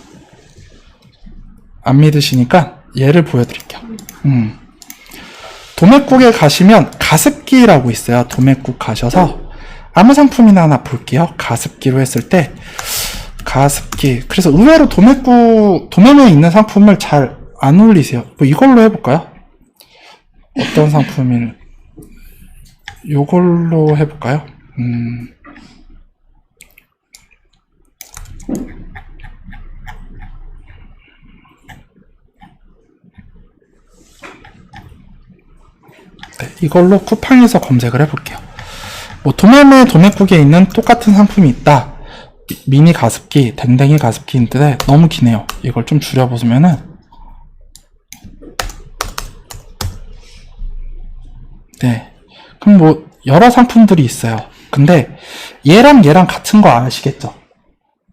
안 믿으시니까 예를 보여드릴게요. 도매국에 가시면 가습기라고 있어요. 도매국 가셔서 아무 상품이나 하나 볼게요. 가습기로 했을 때 가습기. 그래서 의외로 도매매에 있는 상품을 잘 안 올리세요. 뭐 이걸로 해볼까요? 어떤 상품을 요걸로 해볼까요? 네, 이걸로 쿠팡에서 검색을 해볼게요. 뭐 도매매 도매국에 있는 똑같은 상품이 있다. 미니 가습기, 댕댕이 가습기인데 너무 기네요. 이걸 좀 줄여보시면은 네, 그럼 뭐 여러 상품들이 있어요. 근데 얘랑 같은 거 아시겠죠?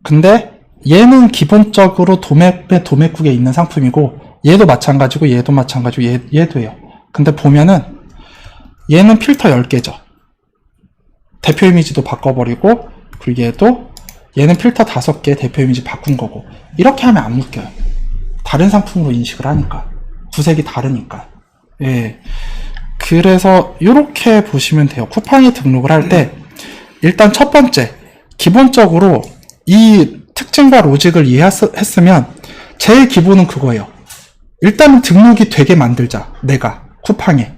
근데 얘는 기본적으로 도매매 도매국에 있는 상품이고 얘도 마찬가지고 얘도 마찬가지고 얘도예요. 근데 보면은 얘는 필터 10개죠. 대표 이미지도 바꿔버리고 그리고 얘는 필터 5개 대표 이미지 바꾼 거고 이렇게 하면 안 묶여요. 다른 상품으로 인식을 하니까 구색이 다르니까. 예. 그래서 이렇게 보시면 돼요. 쿠팡에 등록을 할 때 일단 첫 번째 기본적으로 이 특징과 로직을 이해했으면 제일 기본은 그거예요. 일단은 등록이 되게 만들자. 내가 쿠팡에.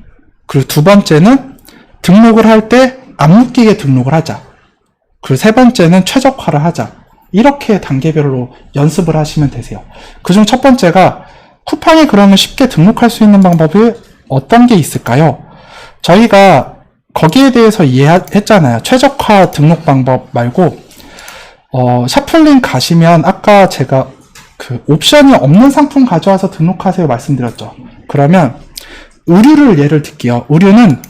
그리고 두 번째는 등록을 할 때 안 묶이게 등록을 하자. 그리고 세 번째는 최적화를 하자. 이렇게 단계별로 연습을 하시면 되세요. 그중 첫 번째가 쿠팡에 그러면 쉽게 등록할 수 있는 방법이 어떤 게 있을까요? 저희가 거기에 대해서 이해했잖아요. 최적화 등록 방법 말고 샤플링 가시면 아까 제가 그 옵션이 없는 상품 가져와서 등록하세요 말씀드렸죠. 그러면 의류를 예를 들게요. 의류는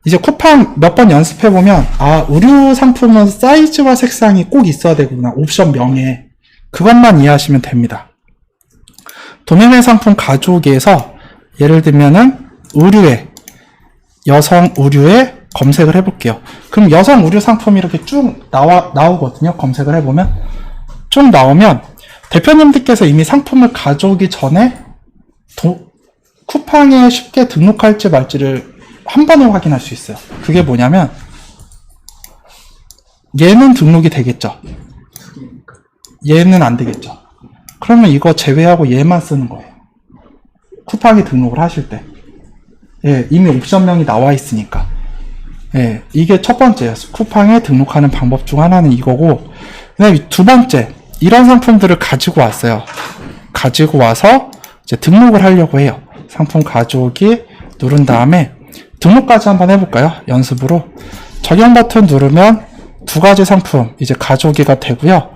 이제 쿠팡 몇 번 연습해보면 아 의류 상품은 사이즈와 색상이 꼭 있어야 되구나. 옵션 명에 그것만 이해하시면 됩니다. 도매매 상품 가져오기에서 예를 들면은 의류에 여성 의류에 검색을 해볼게요. 그럼 여성 의류 상품이 이렇게 쭉 나오거든요. 검색을 해보면 쭉 나오면 대표님들께서 이미 상품을 가져오기 전에 쿠팡에 쉽게 등록할지 말지를 한 번에 확인할 수 있어요. 그게 뭐냐면 얘는 등록이 되겠죠. 얘는 안 되겠죠. 그러면 이거 제외하고 얘만 쓰는 거예요. 쿠팡에 등록을 하실 때. 예, 이미 옵션명이 나와 있으니까. 예, 이게 첫 번째예요. 쿠팡에 등록하는 방법 중 하나는 이거고, 그 다음에 두 번째, 이런 상품들을 가지고 왔어요. 가지고 와서 이제 등록을 하려고 해요. 상품 가져오기 누른 다음에 등록까지 한번 해볼까요? 연습으로. 적용 버튼 누르면 두 가지 상품 이제 가져오기가 되고요.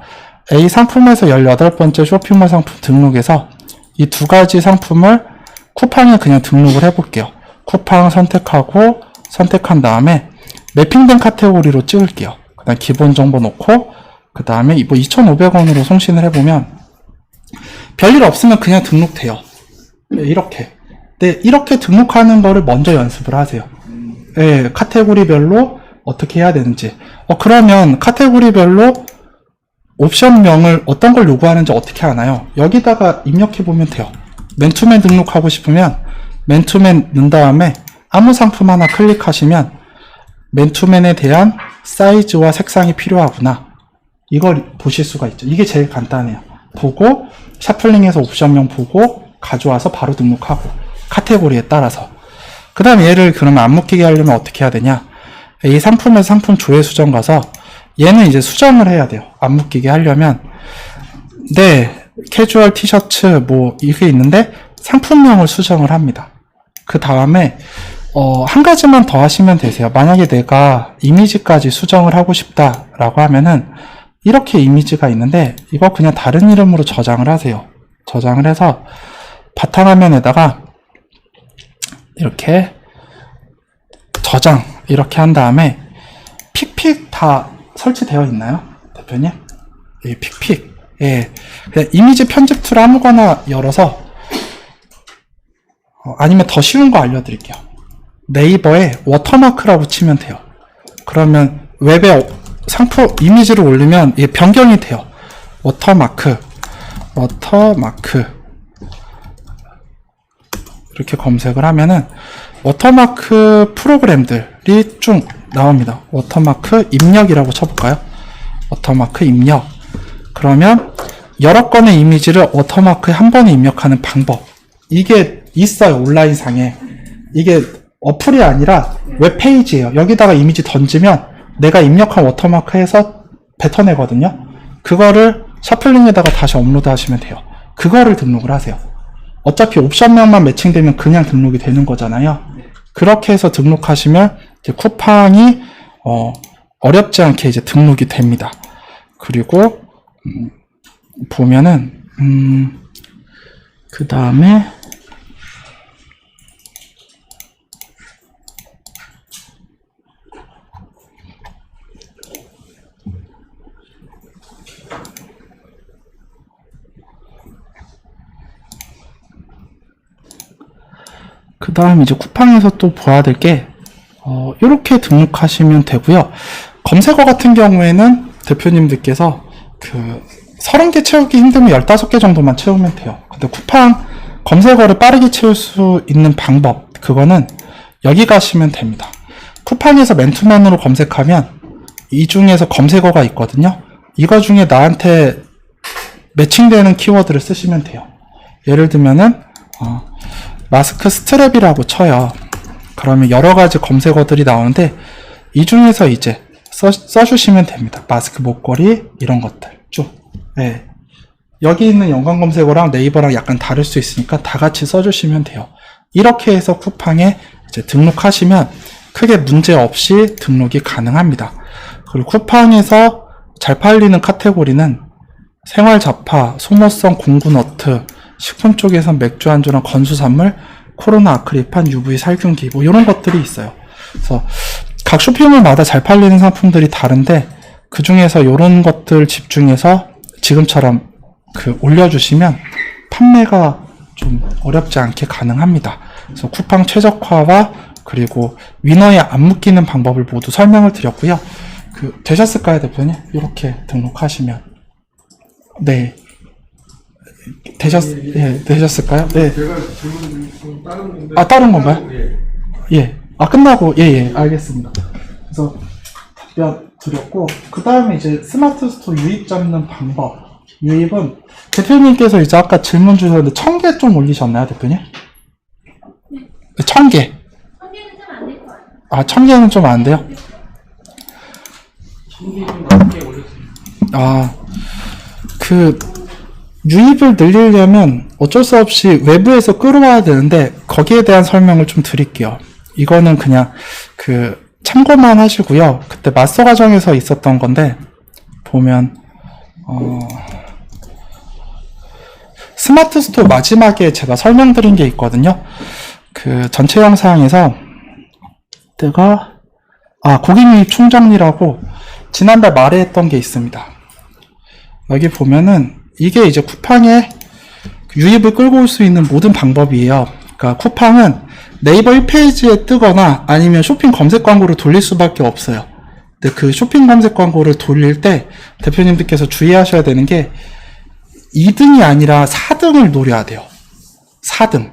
A 상품에서 18번째 쇼핑몰 상품 등록해서 이 두 가지 상품을 쿠팡에 그냥 등록을 해볼게요. 쿠팡 선택하고 선택한 다음에 매핑된 카테고리로 찍을게요. 그 다음 기본 정보 넣고 그 다음에 뭐 2,500원으로 송신을 해보면 별일 없으면 그냥 등록돼요. 이렇게. 네, 이렇게 등록하는 거를 먼저 연습을 하세요. 네, 카테고리별로 어떻게 해야 되는지. 그러면 카테고리별로 옵션명을 어떤 걸 요구하는지 어떻게 하나요? 여기다가 입력해보면 돼요. 맨투맨 등록하고 싶으면 맨투맨 넣은 다음에 아무 상품 하나 클릭하시면 맨투맨에 대한 사이즈와 색상이 필요하구나. 이걸 보실 수가 있죠. 이게 제일 간단해요. 보고 샤플링에서 옵션명 보고 가져와서 바로 등록하고 카테고리에 따라서. 그 다음 얘를 그러면 안 묶이게 하려면 어떻게 해야 되냐? 이 상품에서 상품 조회 수정 가서 얘는 이제 수정을 해야 돼요. 안 묶이게 하려면. 네, 캐주얼 티셔츠 뭐 이게 있는데 상품명을 수정을 합니다. 그 다음에 한 가지만 더 하시면 되세요. 만약에 내가 이미지까지 수정을 하고 싶다라고 하면은 이렇게 이미지가 있는데 이거 그냥 다른 이름으로 저장을 하세요. 저장을 해서 바탕화면에다가 이렇게 저장 이렇게 한 다음에 픽픽 다 설치되어 있나요? 대표님? 예, 픽픽. 예. 그냥 이미지 편집 툴 아무거나 열어서 아니면 더 쉬운 거 알려드릴게요. 네이버에 워터마크라고 치면 돼요. 그러면 웹에 상품 이미지를 올리면 이게 변경이 돼요. 워터마크. 이렇게 검색을 하면은 워터마크 프로그램들이 쭉 나옵니다. 워터마크 입력이라고 쳐볼까요? 워터마크 입력. 그러면 여러 건의 이미지를 워터마크에 한 번에 입력하는 방법. 이게 있어요, 온라인상에. 이게 어플이 아니라 웹페이지예요. 여기다가 이미지 던지면 내가 입력한 워터마크에서 뱉어내거든요. 그거를 샤플링에다가 다시 업로드 하시면 돼요. 그거를 등록을 하세요. 어차피 옵션명만 매칭되면 그냥 등록이 되는 거잖아요. 그렇게 해서 등록하시면 이제 쿠팡이 어렵지 않게 이제 등록이 됩니다. 그리고 보면은 그 다음에 이제 쿠팡에서 또 봐야 될 게 이렇게 등록하시면 되고요. 검색어 같은 경우에는 대표님들께서 그 30개 채우기 힘들면 15개 정도만 채우면 돼요. 근데 쿠팡 검색어를 빠르게 채울 수 있는 방법, 그거는 여기 가시면 됩니다. 쿠팡에서 맨투맨으로 검색하면 이 중에서 검색어가 있거든요. 이거 중에 나한테 매칭되는 키워드를 쓰시면 돼요. 예를 들면은 마스크 스트랩이라고 쳐요. 그러면 여러 가지 검색어들이 나오는데 이 중에서 이제 써주시면 됩니다. 마스크 목걸이 이런 것들 쭉. 네. 여기 있는 연관 검색어랑 네이버랑 약간 다를 수 있으니까 다 같이 써주시면 돼요. 이렇게 해서 쿠팡에 이제 등록하시면 크게 문제 없이 등록이 가능합니다. 그리고 쿠팡에서 잘 팔리는 카테고리는 생활 잡화, 소모성 공구너트, 식품 쪽에선 맥주 안주랑 건수산물, 코로나 아크릴판, UV 살균기 뭐 이런 것들이 있어요. 그래서 각 쇼핑몰마다 잘 팔리는 상품들이 다른데 그 중에서 이런 것들 집중해서 지금처럼 올려주시면 판매가 좀 어렵지 않게 가능합니다. 그래서 쿠팡 최적화와 그리고 위너에 안 묶이는 방법을 모두 설명을 드렸고요. 되셨을까요, 대표님? 이렇게 등록하시면. 네. 되셨을까요? 네. 제가 질문 좀 다른 건데. 다른 건가요? 예. 예. 끝나고, 알겠습니다. 그래서 답변 드렸고, 그 다음에 이제 스마트 스토어 유입 잡는 방법. 유입은 대표님께서 이제 아까 질문 주셨는데 1000개 좀 올리셨나요, 대표님? 네. 1000개. 1000개는 좀 안 될 것 같아요. 1000개는 좀 안 돼요? 1000개 좀 넘게 올렸습니다. 유입을 늘리려면 어쩔 수 없이 외부에서 끌어와야 되는데 거기에 대한 설명을 좀 드릴게요. 이거는 그냥 참고만 하시고요. 그때 마스터 과정에서 있었던 건데 보면 스마트 스토어 마지막에 제가 설명드린 게 있거든요. 전체 영상에서 내가 고객 유입 총정리라고 지난달 말에 했던 게 있습니다. 여기 보면은 이게 이제 쿠팡의 유입을 끌고 올 수 있는 모든 방법이에요. 그러니까 쿠팡은 네이버 1페이지에 뜨거나 아니면 쇼핑 검색 광고를 돌릴 수밖에 없어요. 근데 그 쇼핑 검색 광고를 돌릴 때 대표님들께서 주의하셔야 되는 게 2등이 아니라 4등을 노려야 돼요. 4등.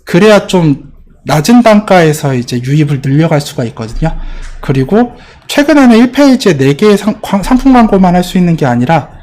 그래야 좀 낮은 단가에서 이제 유입을 늘려갈 수가 있거든요. 그리고 최근에는 1페이지에 4개의 상품 광고만 할 수 있는 게 아니라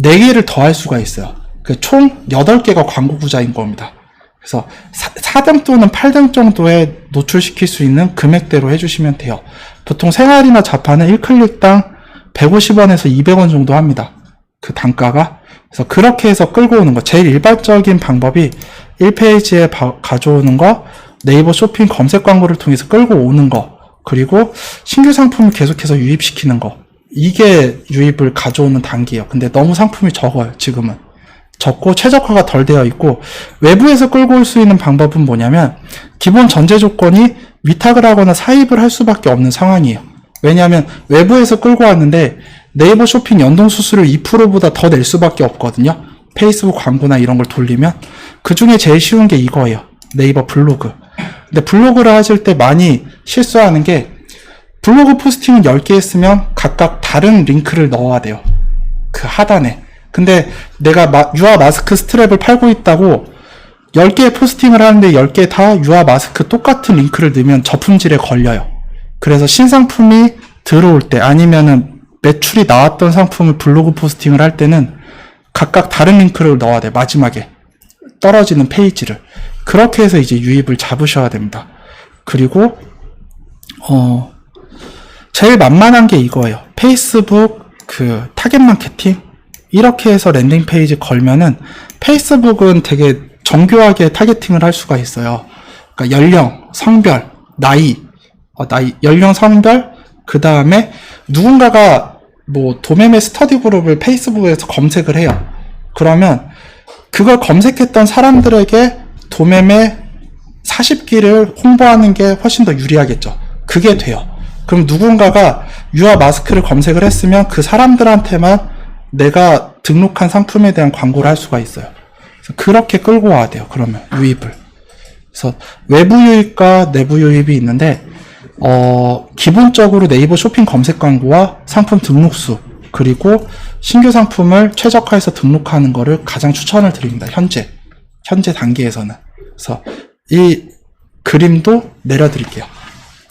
4개를 더 할 수가 있어요. 총 8개가 광고 구자인 겁니다. 그래서 4등 또는 8등 정도에 노출시킬 수 있는 금액대로 해주시면 돼요. 보통 생활이나 잡화는 1클릭당 150원에서 200원 정도 합니다. 그 단가가. 그래서 그렇게 해서 끌고 오는 거. 제일 일반적인 방법이 1페이지에 가져오는 거, 네이버 쇼핑 검색 광고를 통해서 끌고 오는 거, 그리고 신규 상품을 계속해서 유입시키는 거. 이게 유입을 가져오는 단계예요. 근데 너무 상품이 적어요, 지금은. 적고 최적화가 덜 되어 있고, 외부에서 끌고 올 수 있는 방법은 뭐냐면 기본 전제 조건이 위탁을 하거나 사입을 할 수밖에 없는 상황이에요. 왜냐하면 외부에서 끌고 왔는데 네이버 쇼핑 연동 수수료 2%보다 더 낼 수밖에 없거든요. 페이스북 광고나 이런 걸 돌리면. 그 중에 제일 쉬운 게 이거예요. 네이버 블로그. 근데 블로그를 하실 때 많이 실수하는 게 블로그 포스팅은 10개 했으면 각각 다른 링크를 넣어야 돼요. 그 하단에. 근데 내가 유아 마스크 스트랩을 팔고 있다고 10개의 포스팅을 하는데 10개 다 유아 마스크 똑같은 링크를 넣으면 저품질에 걸려요. 그래서 신상품이 들어올 때 아니면은 매출이 나왔던 상품을 블로그 포스팅을 할 때는 각각 다른 링크를 넣어야 돼. 마지막에 떨어지는 페이지를. 그렇게 해서 이제 유입을 잡으셔야 됩니다. 그리고 제일 만만한 게 이거예요. 페이스북 그 타겟 마케팅 이렇게 해서 랜딩 페이지 걸면은 페이스북은 되게 정교하게 타겟팅을 할 수가 있어요. 그러니까 연령, 성별, 나이, 연령, 성별, 그 다음에 누군가가 뭐 도매매 스터디 그룹을 페이스북에서 검색을 해요. 그러면 그걸 검색했던 사람들에게 도매매 40기를 홍보하는 게 훨씬 더 유리하겠죠. 그게 돼요. 그럼 누군가가 유아 마스크를 검색을 했으면 그 사람들한테만 내가 등록한 상품에 대한 광고를 할 수가 있어요. 그래서 그렇게 끌고 와야 돼요. 그러면 유입을. 그래서 외부 유입과 내부 유입이 있는데 기본적으로 네이버 쇼핑 검색 광고와 상품 등록수 그리고 신규 상품을 최적화해서 등록하는 거를 가장 추천을 드립니다. 현재 단계에서는. 그래서 이 그림도 내려드릴게요.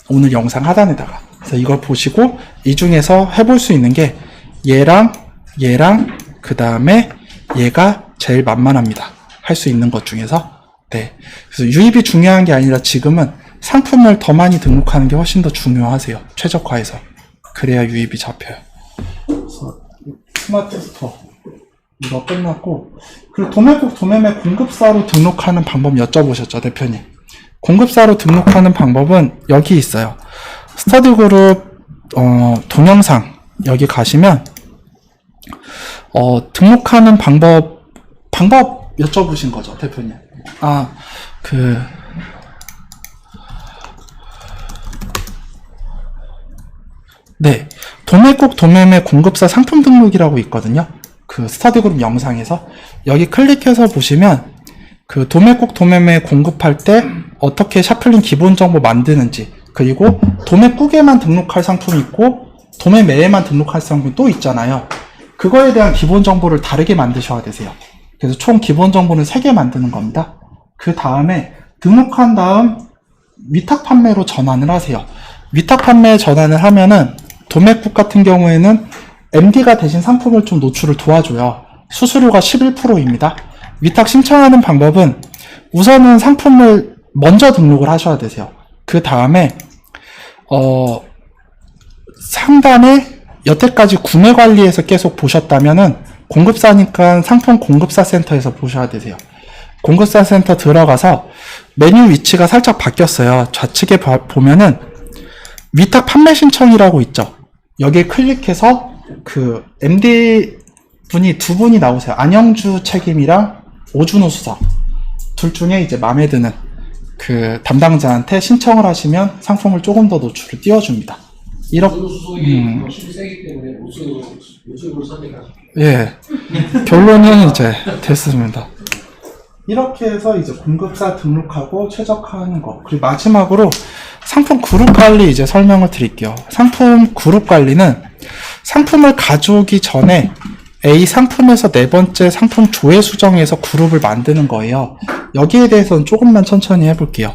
오늘 영상 하단에다가. 그래서 이걸 보시고 이 중에서 해볼 수 있는 게 얘랑 그 다음에 얘가 제일 만만합니다. 할 수 있는 것 중에서. 네. 그래서 유입이 중요한 게 아니라 지금은 상품을 더 많이 등록하는 게 훨씬 더 중요하세요. 최적화해서. 그래야 유입이 잡혀요. 그래서 스마트 스토어 이거 끝났고, 그리고 도매매 공급사로 등록하는 방법 여쭤보셨죠, 대표님. 공급사로 등록하는 방법은 여기 있어요. 스터디 그룹 동영상 여기 가시면 등록하는 방법 여쭤보신 거죠, 대표님. 네. 도매매 공급사 상품 등록이라고 있거든요. 그 스터디 그룹 영상에서 여기 클릭해서 보시면 그 도매매 공급할 때 어떻게 샤플린 기본 정보 만드는지, 그리고 도매국에만 등록할 상품이 있고 도매매에만 등록할 상품이 또 있잖아요. 그거에 대한 기본 정보를 다르게 만드셔야 되세요. 그래서 총 기본 정보는 3개 만드는 겁니다. 그 다음에 등록한 다음 위탁 판매로 전환을 하세요. 위탁 판매에 전환을 하면은 도매국 같은 경우에는 MD가 대신 상품을 좀 노출을 도와줘요. 수수료가 11%입니다. 위탁 신청하는 방법은 우선은 상품을 먼저 등록을 하셔야 되세요. 그 다음에 상단에 여태까지 구매 관리에서 계속 보셨다면은 공급사니까 상품 공급사 센터에서 보셔야 되세요. 공급사 센터 들어가서 메뉴 위치가 살짝 바뀌었어요. 좌측에 보면은 위탁 판매 신청이라고 있죠. 여기에 클릭해서 그 MD 분이 2분이 나오세요. 안영주 책임이랑 오준호 수석. 둘 중에 이제 마음에 드는 그 담당자한테 신청을 하시면 상품을 조금 더 노출을 띄워줍니다. 이렇게 수속이 훨씬 세기 때문에 노출을 선택하죠. 예, 결론은 이제 됐습니다. 이렇게 해서 이제 공급사 등록하고 최적화하는 거. 그리고 마지막으로 상품 그룹 관리 이제 설명을 드릴게요. 상품 그룹 관리는 상품을 가져오기 전에 A 상품에서 4번째 상품 조회 수정에서 그룹을 만드는 거예요. 여기에 대해서는 조금만 천천히 해볼게요.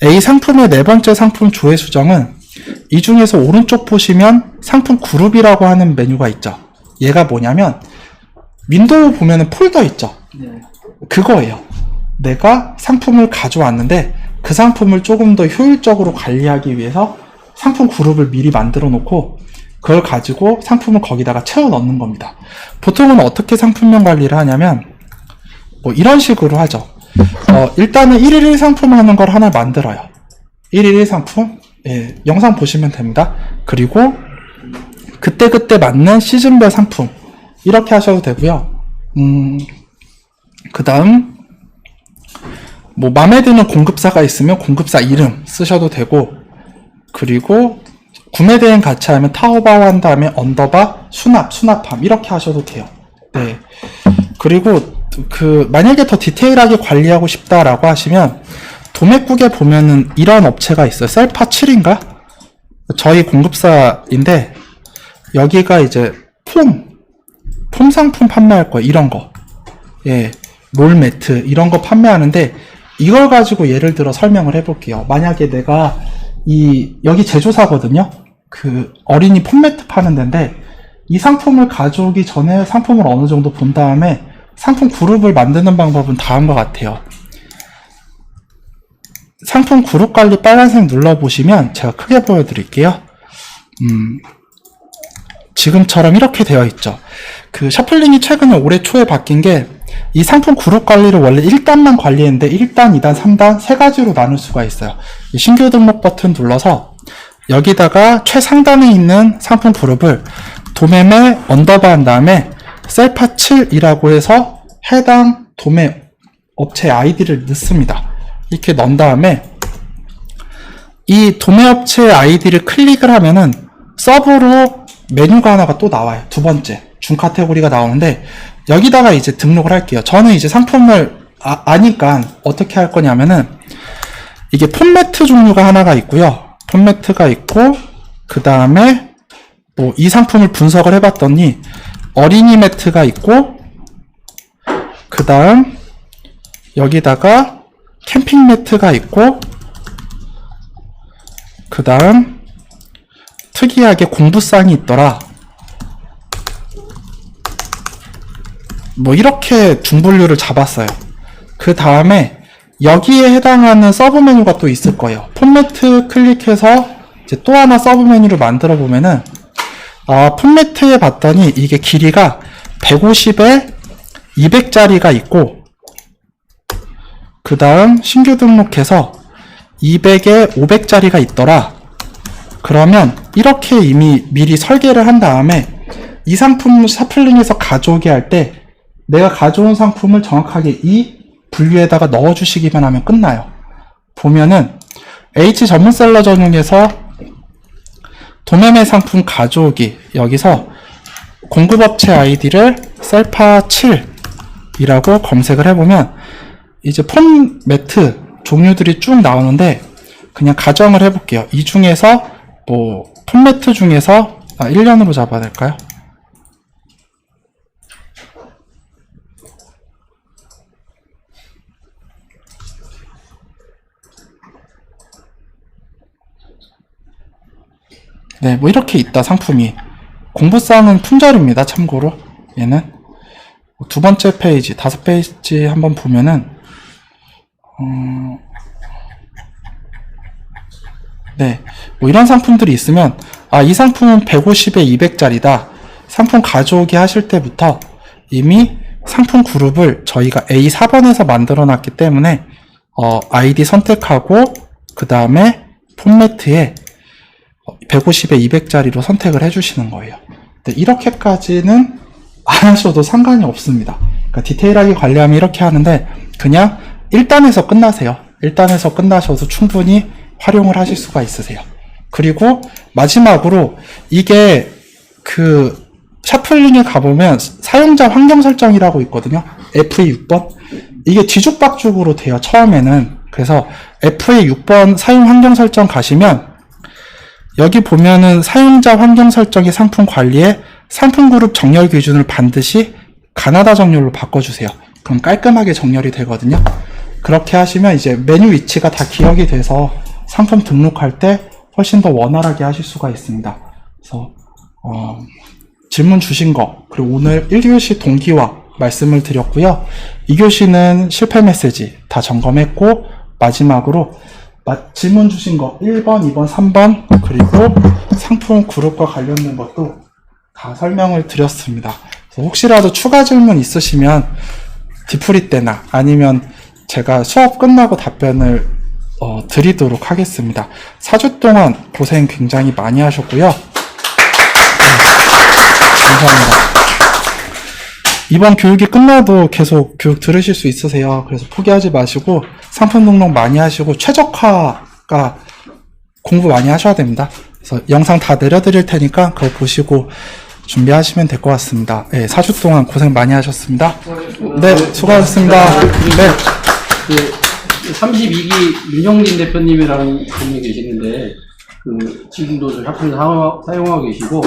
A 상품의 4번째 상품 조회 수정은 이 중에서 오른쪽 보시면 상품 그룹이라고 하는 메뉴가 있죠. 얘가 뭐냐면 윈도우 보면은 폴더 있죠. 그거예요. 내가 상품을 가져왔는데 그 상품을 조금 더 효율적으로 관리하기 위해서 상품 그룹을 미리 만들어 놓고 그걸 가지고 상품을 거기다가 채워 넣는 겁니다. 보통은 어떻게 상품명 관리를 하냐면 뭐 이런 식으로 하죠. 일단은 1일 1상품 하는 걸 하나 만들어요. 1일 1상품. 예, 영상 보시면 됩니다. 그리고 그때그때 맞는 시즌별 상품 이렇게 하셔도 되고요. 그 다음 뭐 마음에 드는 공급사가 있으면 공급사 이름 쓰셔도 되고, 그리고 구매 대행 같이 하면 타오바오 한 다음에 언더바 수납함 이렇게 하셔도 돼요. 네. 그리고 그 만약에 더 디테일하게 관리하고 싶다라고 하시면 도매국에 보면은 이런 업체가 있어요. 셀파7인가? 저희 공급사인데 여기가 이제 폼 상품 판매할 거예요. 이런 거. 예. 롤 매트 이런 거 판매하는데 이걸 가지고 예를 들어 설명을 해볼게요. 만약에 내가 여기 제조사거든요. 그 어린이 폼매트 파는 데인데 이 상품을 가져오기 전에 상품을 어느 정도 본 다음에 상품 그룹을 만드는 방법은 다음과 같아요. 상품 그룹 관리 빨간색 눌러보시면 제가 크게 보여드릴게요. 지금처럼 이렇게 되어 있죠. 그 셔플링이 최근에 올해 초에 바뀐 게 이 상품 그룹 관리를 원래 1단만 관리했는데 1단, 2단, 3단 세 가지로 나눌 수가 있어요. 신규 등록 버튼 눌러서 여기다가 최상단에 있는 상품 그룹을 도매매 언더바 한 다음에 셀파 7이라고 해서 해당 도매 업체 아이디를 넣습니다. 이렇게 넣은 다음에 이 도매업체 아이디를 클릭을 하면은 서브로 메뉴가 하나가 또 나와요. 두 번째 중 카테고리가 나오는데 여기다가 이제 등록을 할게요. 저는 이제 상품을 아니까 어떻게 할 거냐면은 이게 폼매트 종류가 하나가 있고요. 폼매트가 있고 그 다음에 뭐 이 상품을 분석을 해봤더니 어린이 매트가 있고 그 다음 여기다가 캠핑 매트가 있고 그 다음 특이하게 공부상이 있더라. 뭐 이렇게 중분류를 잡았어요. 그 다음에 여기에 해당하는 서브 메뉴가 또 있을 거예요. 폼매트 클릭해서 이제 또 하나 서브 메뉴를 만들어 보면은 폼매트에 봤더니 이게 길이가 150에 200짜리가 있고 그 다음 신규 등록해서 200에 500짜리가 있더라. 그러면 이렇게 이미 미리 설계를 한 다음에 이 상품 샤플링에서 가져오게 할 때 내가 가져온 상품을 정확하게 이 분류에다가 넣어주시기만 하면 끝나요. 보면은 H 전문셀러 전용에서 도매매 상품 가져오기 여기서 공급업체 아이디를 셀파 7이라고 검색을 해보면 이제 폼 매트 종류들이 쭉 나오는데 그냥 가정을 해볼게요. 이 중에서 뭐 폼 매트 중에서 1년으로 잡아야 될까요? 네, 뭐 이렇게 있다 상품이. 공부사항은 품절입니다. 참고로 얘는 두 번째 페이지, 5페이지 한번 보면은 네, 뭐 이런 상품들이 있으면 이 상품은 150에 200짜리다. 상품 가져오기 하실 때부터 이미 상품 그룹을 저희가 A4번에서 만들어 놨기 때문에 아이디 선택하고 그 다음에 폼매트에 150에 200짜리로 선택을 해주시는 거예요. 근데 이렇게까지는 안 하셔도 상관이 없습니다. 그러니까 디테일하게 관리하면 이렇게 하는데 그냥 1단에서 끝나세요. 1단에서 끝나셔도 충분히 활용을 하실 수가 있으세요. 그리고 마지막으로 이게 그 샤플링에 가보면 사용자 환경 설정이라고 있거든요. FA6번. 이게 뒤죽박죽으로 돼요. 처음에는. 그래서 FA6번 사용 환경 설정 가시면 여기 보면은 사용자 환경 설정의 상품 관리에 상품 그룹 정렬 기준을 반드시 가나다 정렬로 바꿔주세요. 그럼 깔끔하게 정렬이 되거든요. 그렇게 하시면 이제 메뉴 위치가 다 기억이 돼서 상품 등록할 때 훨씬 더 원활하게 하실 수가 있습니다. 그래서 질문 주신 거 그리고 오늘 1교시 동기화 말씀을 드렸고요. 2교시는 실패 메시지 다 점검했고 마지막으로 질문 주신 거 1번, 2번, 3번 그리고 상품 그룹과 관련된 것도 다 설명을 드렸습니다. 그래서 혹시라도 추가 질문 있으시면 디프리 때나 아니면 제가 수업 끝나고 답변을 드리도록 하겠습니다. 4주 동안 고생 굉장히 많이 하셨고요. 네, 감사합니다. 이번 교육이 끝나도 계속 교육 들으실 수 있으세요. 그래서 포기하지 마시고 상품 등록 많이 하시고 최적화가 공부 많이 하셔야 됩니다. 그래서 영상 다 내려드릴 테니까 그거 보시고 준비하시면 될 것 같습니다. 네, 4주 동안 고생 많이 하셨습니다. 네, 수고하셨습니다. 네. 32기 윤영린 대표님이라는 분이 계시는데 지금도 샤플링 사용하고 계시고